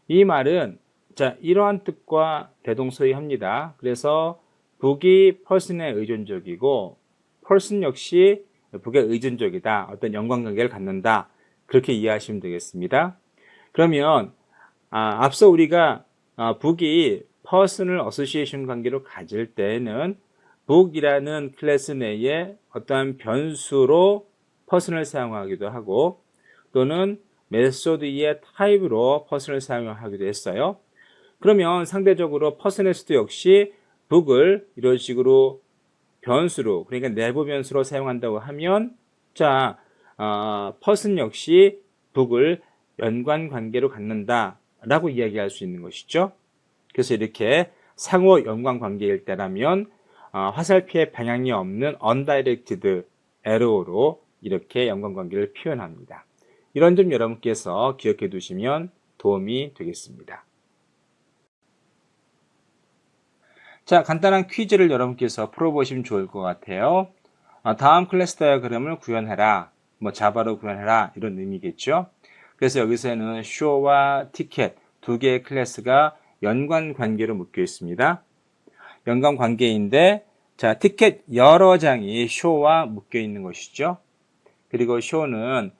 이 말은 자, 이러한 뜻과 대동소이합니다. 그래서 book이 person에 의존적이고 person 역시 book에 의존적이다. 어떤 연관관계를 갖는다. 그렇게 이해하시면 되겠습니다. 그러면 앞서 우리가 book이 person을 association 관계로 가질 때는 book이라는 클래스 내에 어떠한 변수로 person을 사용하기도 하고 또는 메소드의 타입으로 person을 사용하기도 했어요. 그러면 상대적으로 person에서도 역시 book을 이런 식으로 변수로 그러니까 내부 변수로 사용한다고 하면 자 person 역시 book을 연관관계로 갖는다 라고 이야기할 수 있는 것이죠. 그래서 이렇게 상호 연관관계일 때라면 화살표의 방향이 없는 undirected arrow로 이렇게 연관관계를 표현합니다. 이런 점 여러분께서 기억해 두시면 도움이 되겠습니다. 자, 간단한 퀴즈를 여러분께서 풀어보시면 좋을 것 같아요. 다음 클래스 다이어그램을 구현해라, 자바로 구현해라 이런 의미겠죠. 그래서 여기서는 show와 ticket 두 개의 클래스가 연관 관계로 묶여 있습니다. 연관 관계인데, 자, 티켓 여러 장이 show와 묶여 있는 것이죠. 그리고 show는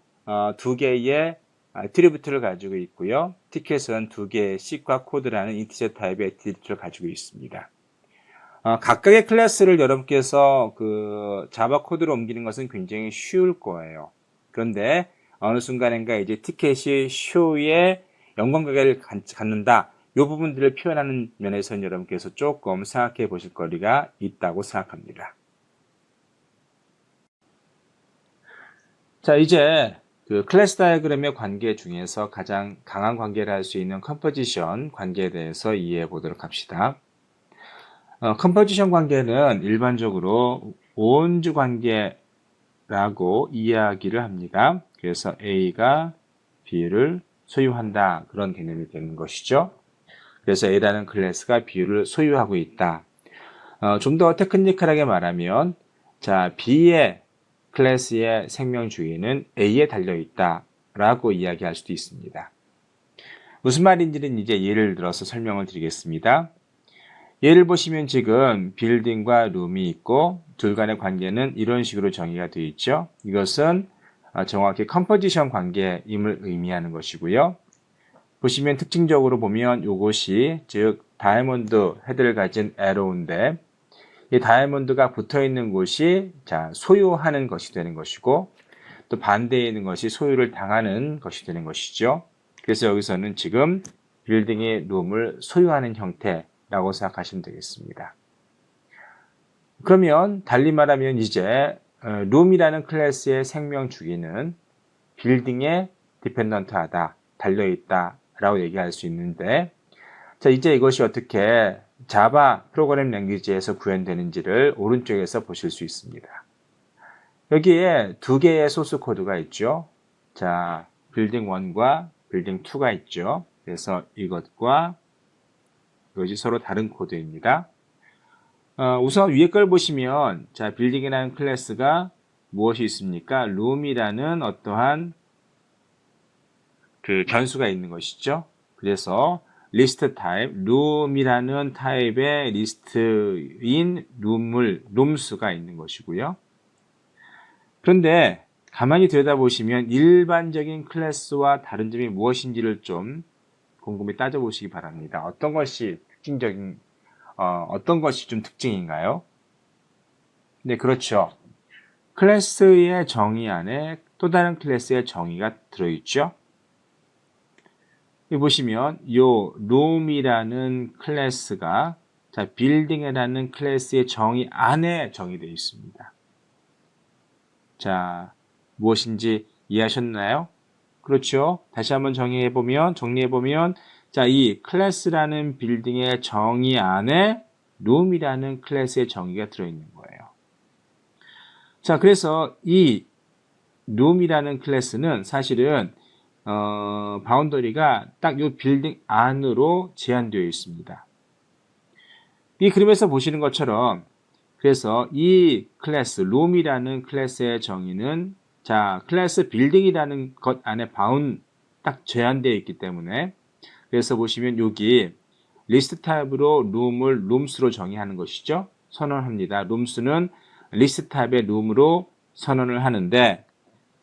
두 개의 애트리뷰트를 가지고 있고요. 티켓은 두 개의 C과 코드라는 인티저 타입의 애트리뷰트를 가지고 있습니다. 각각의 클래스를 여러분께서 자바 코드로 옮기는 것은 굉장히 쉬울 거예요. 그런데 어느 순간인가 이제 티켓이 show에 연관관계를 갖는다. 이 부분들을 표현하는 면에서는 여러분께서 조금 생각해 보실 거리가 있다고 생각합니다. 자, 이제 클래스 다이어그램의 관계 중에서 가장 강한 관계를 할 수 있는 컴포지션 관계에 대해서 이해해 보도록 합시다. 컴포지션 관계는 일반적으로 온즈 관계라고 이야기를 합니다. 그래서 A가 B를 소유한다. 그런 개념이 되는 것이죠. 그래서 A라는 클래스가 B를 소유하고 있다. 좀 더 테크니컬하게 말하면, 자, B의 클래스의 생명 주인은 A에 달려있다 라고 이야기할 수도 있습니다. 무슨 말인지는 이제 예를 들어서 설명을 드리겠습니다. 예를 보시면 지금 빌딩과 룸이 있고 둘 간의 관계는 이런 식으로 정의가 되어 있죠. 이것은 정확히 컴포지션 관계임을 의미하는 것이고요. 보시면 특징적으로 보면 이것이 즉 다이아몬드 헤드를 가진 에로우인데 이 다이아몬드가 붙어있는 곳이 자 소유하는 것이 되는 것이고 또 반대에 있는 것이 소유를 당하는 것이 되는 것이죠. 그래서 여기서는 지금 빌딩의 룸을 소유하는 형태라고 생각하시면 되겠습니다. 그러면 달리 말하면 이제 룸이라는 클래스의 생명 주기는 빌딩에 디펜던트하다, 달려있다 라고 얘기할 수 있는데 자 이제 이것이 어떻게 자바 프로그래밍 랭귀지에서 구현되는지를 오른쪽에서 보실 수 있습니다. 여기에 두 개의 소스 코드가 있죠. 자, 빌딩 1과 빌딩 2가 있죠. 그래서 이것과 이것이 서로 다른 코드입니다. 우선 위에 걸 보시면 자, 빌딩이라는 클래스가 무엇이 있습니까? 룸이라는 어떠한 변수가 있는 것이죠. 그래서 리스트 타입, 룸이라는 타입의 리스트인 룸수가 있는 것이고요. 그런데 가만히 들여다보시면 일반적인 클래스와 다른 점이 무엇인지를 좀 곰곰이 따져보시기 바랍니다. 어떤 것이 좀 특징인가요? 네, 그렇죠. 클래스의 정의 안에 또 다른 클래스의 정의가 들어있죠. 여기 보시면 이 룸이라는 클래스가 자, 빌딩이라는 클래스의 정의 안에 정의되어 있습니다. 자, 무엇인지 이해하셨나요? 그렇죠. 다시 한번 정리해보면 자, 이 클래스라는 빌딩의 정의 안에 룸이라는 클래스의 정의가 들어있는 거예요. 자, 그래서 이 룸이라는 클래스는 사실은 바운더리가 딱 이 빌딩 안으로 제한되어 있습니다. 이 그림에서 보시는 것처럼 그래서 이 클래스, 룸이라는 클래스의 정의는 자, 클래스 빌딩이라는 것 안에 딱 제한되어 있기 때문에 그래서 보시면 여기 리스트 타입으로 룸을 룸스로 정의하는 것이죠. 선언합니다. 룸스는 리스트 타입의 룸으로 선언을 하는데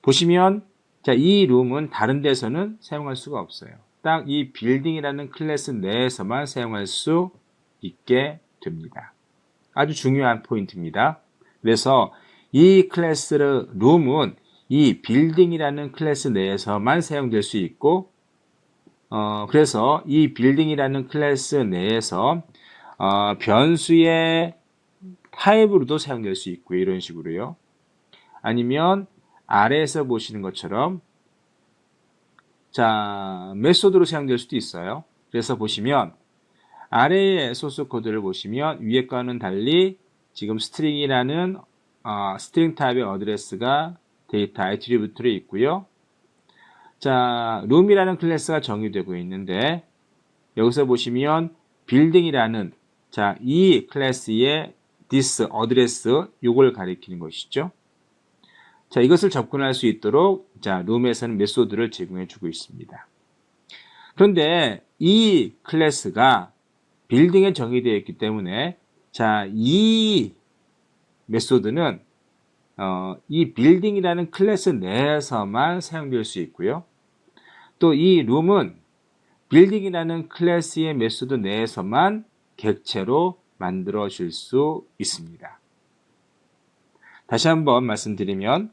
보시면 자, 이 룸은 다른 데서는 사용할 수가 없어요. 딱 이 빌딩이라는 클래스 내에서만 사용할 수 있게 됩니다. 아주 중요한 포인트입니다. 그래서 이 클래스 룸은 이 빌딩이라는 클래스 내에서만 사용될 수 있고 그래서 이 빌딩이라는 클래스 내에서 변수의 타입으로도 사용될 수 있고요. 이런 식으로요. 아니면 아래에서 보시는 것처럼 자, 메소드로 사용될 수도 있어요. 그래서 보시면 아래의 소스 코드를 보시면 위에 거는 달리 지금 스트링이라는 스트링 타입의 어드레스가 데이터 애트리뷰트로 있고요. 자, 룸이라는 클래스가 정의되고 있는데 여기서 보시면 빌딩이라는 자, 이 클래스의 this 어드레스 요걸 가리키는 것이죠. 자, 이것을 접근할 수 있도록 자, 룸에서는 메소드를 제공해 주고 있습니다. 그런데 이 클래스가 빌딩에 정의되어 있기 때문에 자, 이 메소드는 이 빌딩이라는 클래스 내에서만 사용될 수 있고요. 또 이 룸은 빌딩이라는 클래스의 메소드 내에서만 객체로 만들어질 수 있습니다. 다시 한번 말씀드리면,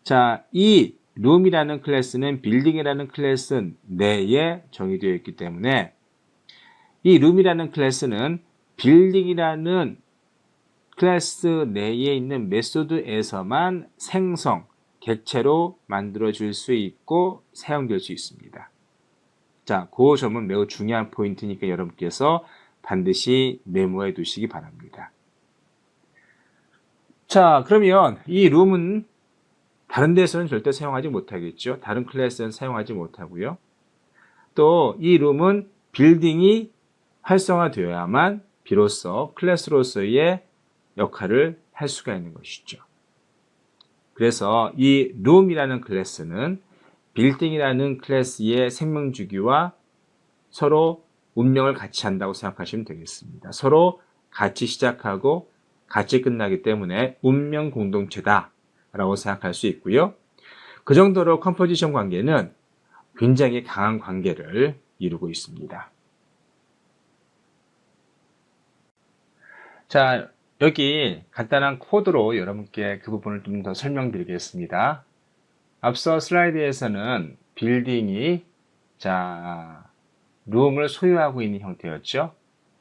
자, 이 룸이라는 클래스는 빌딩이라는 클래스 내에 정의되어 있기 때문에 이 룸이라는 클래스는 빌딩이라는 클래스 내에 있는 메소드에서만 생성, 객체로 만들어질 수 있고 사용될 수 있습니다. 자, 그 점은 매우 중요한 포인트니까 여러분께서 반드시 메모해 두시기 바랍니다. 자, 그러면 이 룸은 다른 데서는 절대 사용하지 못하겠죠. 다른 클래스는 사용하지 못하고요. 또 이 룸은 빌딩이 활성화되어야만 비로소 클래스로서의 역할을 할 수가 있는 것이죠. 그래서 이 룸이라는 클래스는 빌딩이라는 클래스의 생명주기와 서로 운명을 같이 한다고 생각하시면 되겠습니다. 서로 같이 시작하고 같이 끝나기 때문에 운명 공동체다 라고 생각할 수 있고요. 그 정도로 컴포지션 관계는 굉장히 강한 관계를 이루고 있습니다. 자, 여기 간단한 코드로 여러분께 그 부분을 좀 더 설명드리겠습니다. 앞서 슬라이드에서는 빌딩이 룸을 소유하고 있는 형태였죠.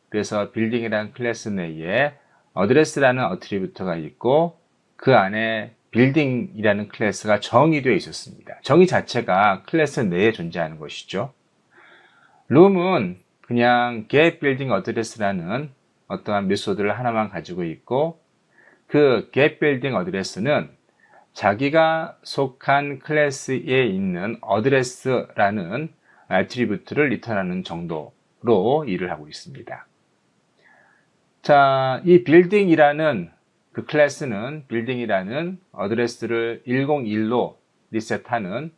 그래서 빌딩이라는 클래스 내에 어드레스라는 어트리뷰트가 있고 그 안에 빌딩이라는 클래스가 정의되어 있었습니다. 정의 자체가 클래스 내에 존재하는 것이죠. 룸은 그냥 get building address라는 어떠한 메소드를 하나만 가지고 있고 그 get building address는 자기가 속한 클래스에 있는 어드레스라는 애트리뷰트를 리턴하는 정도로 일을 하고 있습니다. 자, 이 빌딩이라는 그 클래스는 빌딩이라는 어드레스를 101로 리셋하는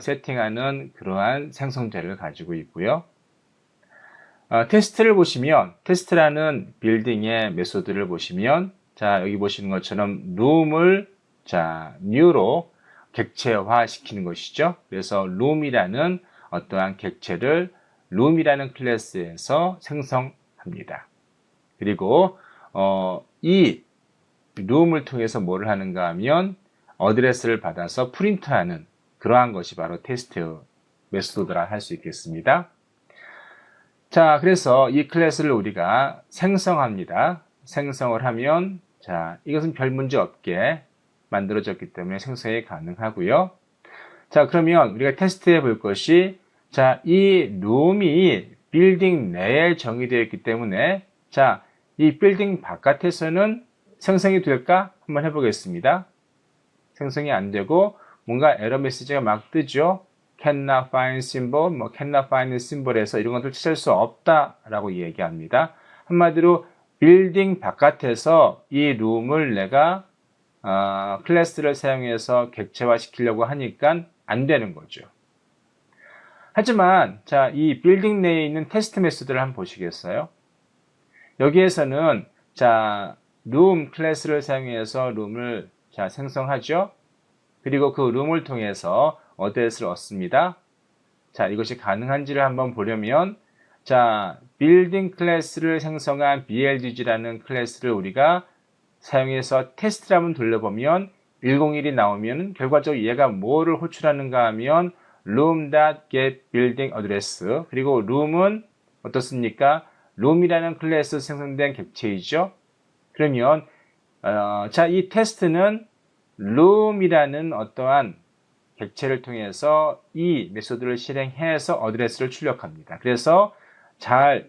세팅하는 그러한 생성자를 가지고 있고요. 테스트를 보시면 테스트라는 빌딩의 메소드를 보시면 자, 여기 보시는 것처럼 룸을 new로 객체화 시키는 것이죠. 그래서 룸이라는 어떠한 객체를 룸이라는 클래스에서 생성합니다. 그리고 이 룸을 통해서 뭐를 하는가 하면 어드레스를 받아서 프린트하는 그러한 것이 바로 테스트 메소드라 할 수 있겠습니다. 자, 그래서 이 클래스를 우리가 생성합니다. 생성을 하면 자, 이것은 별 문제 없게 만들어졌기 때문에 생성이 가능하고요. 자, 그러면 우리가 테스트해 볼 것이 자, 이 룸이 빌딩 내에 정의되어 있기 때문에 자, 이 빌딩 바깥에서는 생성이 될까? 한번 해보겠습니다. 생성이 안 되고 뭔가 에러 메시지가 막 뜨죠. cannot find symbol, cannot find symbol에서 이런 것들 찾을 수 없다라고 얘기합니다. 한마디로 빌딩 바깥에서 이 룸을 내가 클래스를 사용해서 객체화 시키려고 하니까 안 되는 거죠. 하지만 자, 이 빌딩 내에 있는 테스트 메소드를 한번 보시겠어요? 여기에서는 자, 룸 클래스를 사용해서 룸을 생성하죠. 그리고 그 룸을 통해서 어드레스를 얻습니다. 자, 이것이 가능한지를 한번 보려면 자, 빌딩 클래스를 생성한 BLDG라는 클래스를 우리가 사용해서 테스트를 한번 돌려보면 101이 나오면 결과적으로 얘가 뭐를 호출하는가 하면 room.getBuildingAddress 그리고 room은 어떻습니까? room이라는 클래스 생성된 객체이죠. 그러면 자, 이 테스트는 room이라는 어떠한 객체를 통해서 이 메소드를 실행해서 어드레스를 출력합니다. 그래서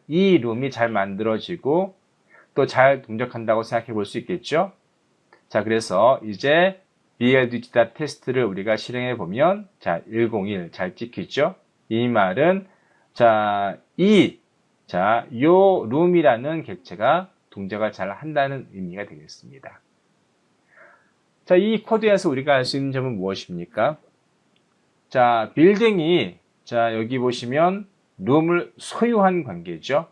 이 룸이 잘 만들어지고 또 잘 동작한다고 생각해 볼 수 있겠죠. 자, 그래서 이제 BLDG.test를 우리가 실행해 보면 자, 101 잘 찍히죠. 이 말은 요 룸이라는 객체가 동작을 잘 한다는 의미가 되겠습니다. 자, 이 코드에서 우리가 알 수 있는 점은 무엇입니까? 자, 빌딩이, 자, 여기 보시면, 룸을 소유한 관계죠.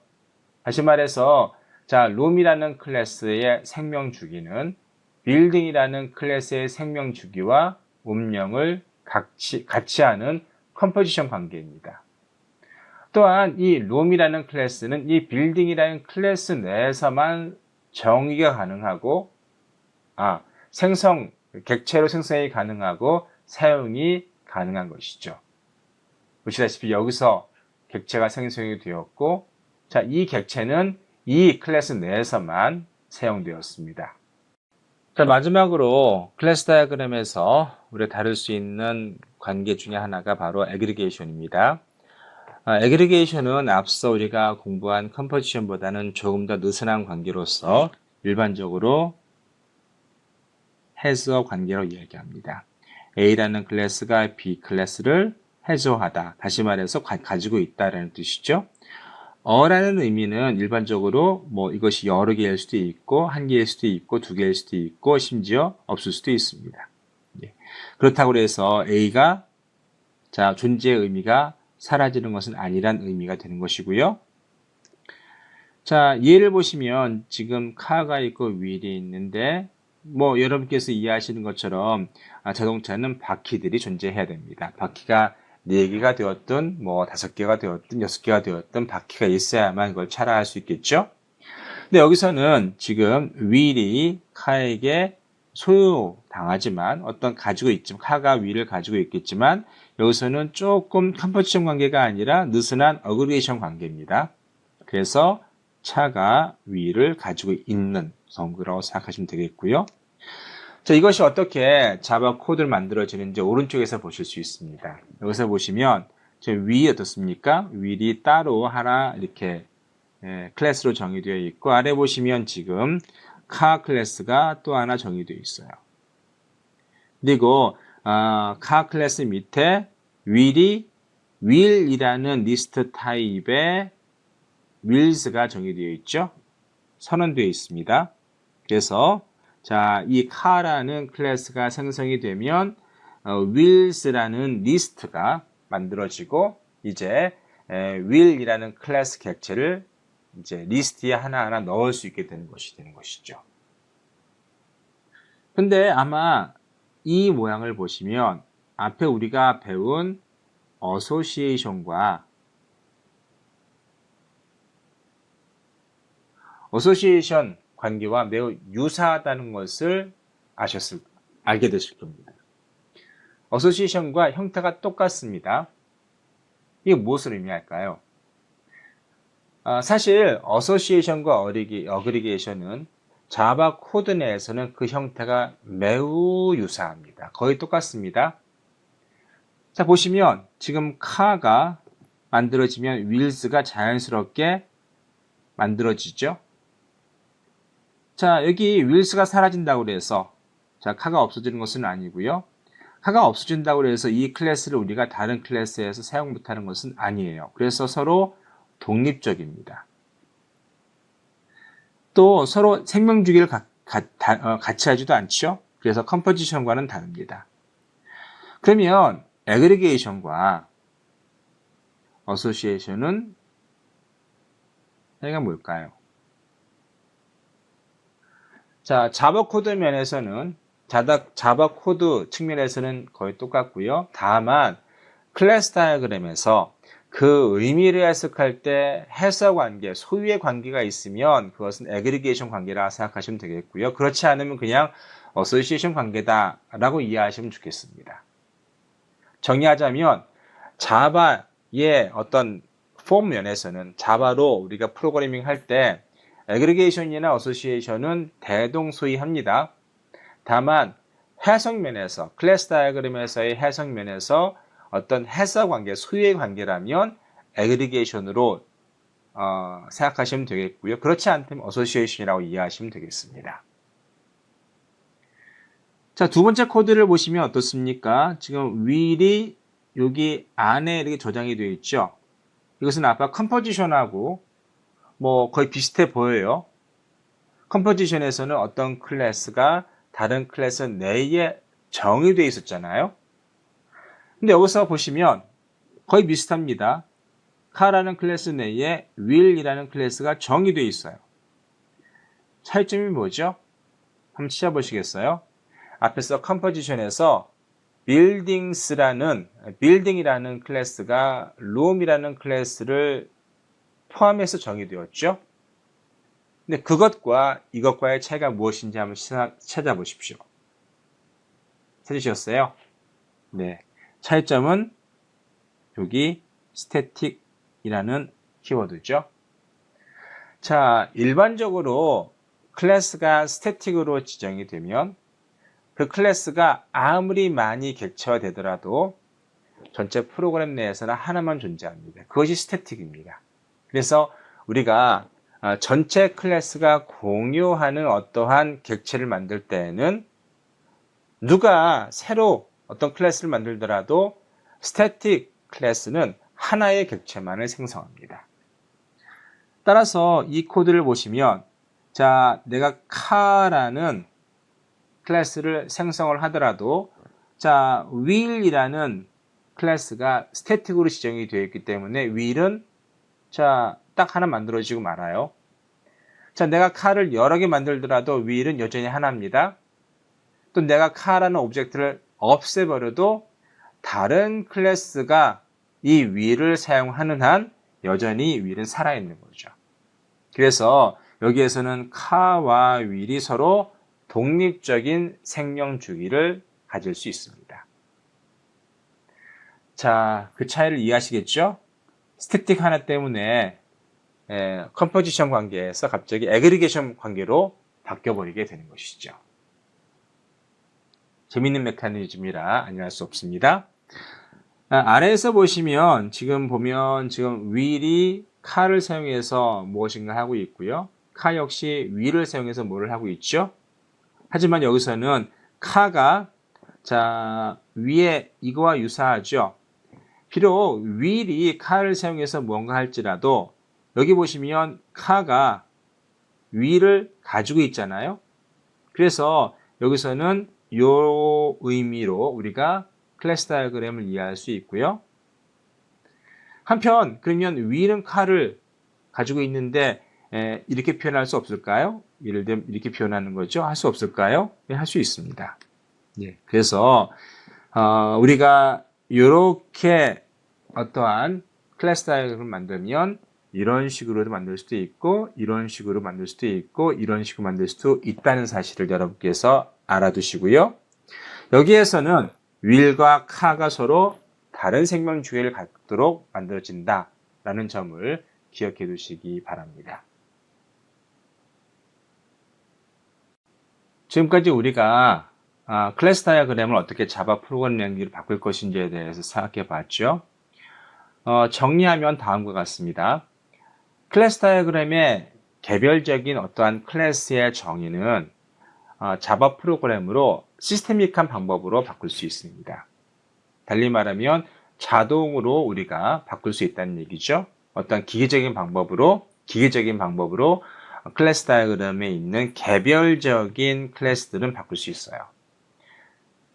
다시 말해서 자, 룸이라는 클래스의 생명 주기는 빌딩이라는 클래스의 생명 주기와 운명을 같이 하는 컴포지션 관계입니다. 또한 이 룸이라는 클래스는 이 빌딩이라는 클래스 내에서만 정의가 가능하고 객체로 생성이 가능하고 사용이 가능한 것이죠. 보시다시피 여기서 객체가 생성이 되었고, 자, 이 객체는 이 클래스 내에서만 사용되었습니다. 자, 마지막으로 클래스 다이어그램에서 우리가 다룰 수 있는 관계 중에 하나가 바로 애그리게이션입니다. 애그리게이션은 앞서 우리가 공부한 컴포지션보다는 조금 더 느슨한 관계로서 일반적으로 해저 관계로 이야기합니다. A라는 클래스가 B 클래스를 해저하다. 다시 말해서 가지고 있다라는 뜻이죠. 어라는 의미는 일반적으로 이것이 여러 개일 수도 있고 한 개일 수도 있고 두 개일 수도 있고 심지어 없을 수도 있습니다. 그렇다고 해서 A가 존재의 의미가 사라지는 것은 아니란 의미가 되는 것이고요. 자, 예를 보시면 지금 카가 있고 휠이 있는데 여러분께서 이해하시는 것처럼 자동차는 바퀴들이 존재해야 됩니다. 바퀴가 4개가 되었든 5개가 되었든 6개가 되었든 바퀴가 있어야만 그걸 차라 할 수 있겠죠. 근데 여기서는 지금 휠이 카에게 소유당하지만 카가 휠을 가지고 있겠지만 여기서는 조금 컴포지션 관계가 아니라 느슨한 어그리게이션 관계입니다. 그래서 차가 휠을 가지고 있는 정도라고 생각하시면 되겠고요. 자, 이것이 어떻게 자바 코드를 만들어지는지 오른쪽에서 보실 수 있습니다. 여기서 보시면 휠이 어떻습니까? 휠이 따로 하나 이렇게 클래스로 정의되어 있고, 아래 보시면 지금 카 클래스가 또 하나 정의되어 있어요. 그리고 카 클래스 밑에 휠이라는 리스트 타입의 wheels가 정의되어 있죠. 선언되어 있습니다. 그래서 이 카라는 클래스가 생성이 되면 wheels라는 리스트가 만들어지고 이제 wheel이라는 클래스 객체를 이제 리스트에 하나하나 넣을 수 있게 되는 것이죠. 근데 아마 이 모양을 보시면 앞에 우리가 배운 어소시에이션과 어소시에이션 관계와 매우 유사하다는 것을 알게 되실 겁니다. 어소시에이션과 형태가 똑같습니다. 이게 무엇을 의미할까요? 사실 어소시에이션과 어그리게이션은 자바 코드 내에서는 그 형태가 매우 유사합니다. 거의 똑같습니다. 자, 보시면 지금 카가 만들어지면 wheels가 자연스럽게 만들어지죠. 자, 여기 wheels가 사라진다고 해서 카가 없어지는 것은 아니고요. 카가 없어진다고 해서 이 클래스를 우리가 다른 클래스에서 사용 못하는 것은 아니에요. 그래서 서로 독립적입니다. 또 서로 생명주기를 같이 하지도 않죠. 그래서 컴포지션과는 다릅니다. 그러면 애그리게이션과 어소시에이션은 차이가 뭘까요? 자, 자바 코드 면에서는 자바 코드 측면에서는 거의 똑같고요. 다만 클래스 다이어그램에서 그 의미를 해석할 때 해석 관계, 소유의 관계가 있으면 그것은 애그리게이션 관계라 생각하시면 되겠고요. 그렇지 않으면 그냥 어소시에이션 관계다라고 이해하시면 좋겠습니다. 정의하자면 자바의 어떤 폼 면에서는 자바로 우리가 프로그래밍 할 때 애그리게이션이나 어소시에이션은 대동소이합니다. 다만 해석면에서 클래스 다이어그램에서의 해석면에서 어떤 해석 관계, 소유의 관계라면 애그리게이션으로 생각하시면 되겠고요. 그렇지 않다면 어소시에이션이라고 이해하시면 되겠습니다. 자, 두 번째 코드를 보시면 어떻습니까? 지금 wheel이 여기 안에 이렇게 저장이 되어 있죠. 이것은 아까 컴포지션하고 거의 비슷해 보여요. 컴포지션에서는 어떤 클래스가 다른 클래스 내에 정의되어 있었잖아요. 근데 여기서 보시면 거의 비슷합니다. car라는 클래스 내에 will이라는 클래스가 정의되어 있어요. 차이점이 뭐죠? 한번 찾아보시겠어요? 앞에서 컴포지션에서 building이라는 클래스가 room이라는 클래스를 포함해서 정의되었죠. 근데 그것과 이것과의 차이가 무엇인지 한번 찾아보십시오. 찾으셨어요? 네. 차이점은 여기 static이라는 키워드죠. 자, 일반적으로 클래스가 static으로 지정이 되면 그 클래스가 아무리 많이 객체화되더라도 전체 프로그램 내에서는 하나만 존재합니다. 그것이 static입니다. 그래서 우리가 전체 클래스가 공유하는 어떠한 객체를 만들 때에는 누가 새로 어떤 클래스를 만들더라도 static 클래스는 하나의 객체만을 생성합니다. 따라서 이 코드를 보시면 자, 내가 car라는 클래스를 생성을 하더라도 자, will이라는 클래스가 static으로 지정이 되어 있기 때문에 will은 자, 딱 하나 만들어지고 말아요. 자, 내가 car를 여러 개 만들더라도 will은 여전히 하나입니다. 또 내가 car라는 오브젝트를 없애버려도 다른 클래스가 이 will을 사용하는 한 여전히 will은 살아있는 거죠. 그래서 여기에서는 car와 will이 서로 독립적인 생명 주기를 가질 수 있습니다. 자, 그 차이를 이해하시겠죠? 스태틱 하나 때문에 컴포지션 관계에서 갑자기 애그리게이션 관계로 바뀌어버리게 되는 것이죠. 재밌는 메커니즘이라 아니할 수 없습니다. 아래에서 보시면 지금 will이 car를 사용해서 무엇인가 하고 있고요. car 역시 will을 사용해서 뭐를 하고 있죠? 하지만 여기서는 car가 자, 위에 이거와 유사하죠. 비록 will이 car를 사용해서 뭔가 할지라도 여기 보시면 car가 will을 가지고 있잖아요. 그래서 여기서는 이 의미로 우리가 클래스 다이어그램을 이해할 수 있고요. 한편 그러면 will은 car를 가지고 있는데 이렇게 표현할 수 없을까요? 예를 들면 이렇게 표현하는 거죠. 할 수 없을까요? 네, 할 수 있습니다. 예, 그래서 우리가 이렇게 어떠한 클래스 다이어그램을 만들면 이런 식으로도 만들 수도 있고 이런 식으로 만들 수도 있고 이런 식으로 만들 수도 있다는 사실을 여러분께서 알아두시고요. 여기에서는 will과 car가 서로 다른 생명 주기를 갖도록 만들어진다라는 점을 기억해 두시기 바랍니다. 지금까지 우리가 클래스 다이어그램을 어떻게 자바 프로그래밍 랭귀지로 바꿀 것인지에 대해서 생각해 봤죠. 정리하면 다음과 같습니다. 클래스 다이어그램의 개별적인 어떠한 클래스의 정의는 자바 프로그램으로 시스테믹한 방법으로 바꿀 수 있습니다. 달리 말하면 자동으로 우리가 바꿀 수 있다는 얘기죠. 어떤 기계적인 방법으로 클래스 다이어그램에 있는 개별적인 클래스들은 바꿀 수 있어요.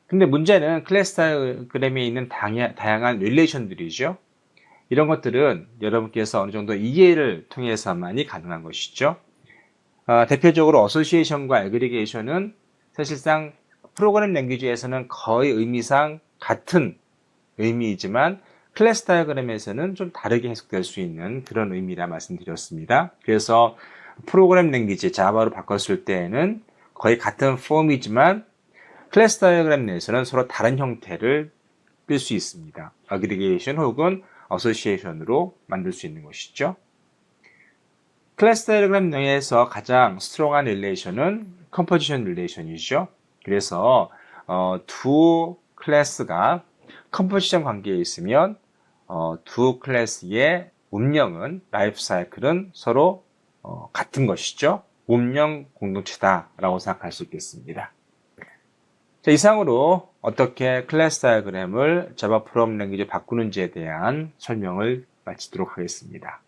근데 문제는 클래스 다이어그램에 있는 다양한 릴레이션들이죠. 이런 것들은 여러분께서 어느 정도 이해를 통해서만이 가능한 것이죠. 대표적으로 어소시에이션과 애그리게이션은 사실상 프로그램 랭귀지에서는 거의 의미상 같은 의미이지만 클래스 다이어그램에서는 좀 다르게 해석될 수 있는 그런 의미라 말씀드렸습니다. 그래서 프로그램 랭귀지 자바로 바꿨을 때에는 거의 같은 폼이지만 클래스 다이어그램 내에서는 서로 다른 형태를 읨 수 있습니다. 애그리게이션 혹은 어소시에이션으로 만들 수 있는 것이죠. 클래스 다이어그램 내에서 가장 스트롱한 릴레이션은 컴포지션 릴레이션이죠. 그래서 두 클래스가 컴포지션 관계에 있으면 두 클래스의 운명은 라이프 사이클은 서로 같은 것이죠. 운명 공동체다라고 생각할 수 있겠습니다. 자, 이상으로 어떻게 클래스 다이어그램을 자바 프로그래밍 랭귀지로 바꾸는지에 대한 설명을 마치도록 하겠습니다.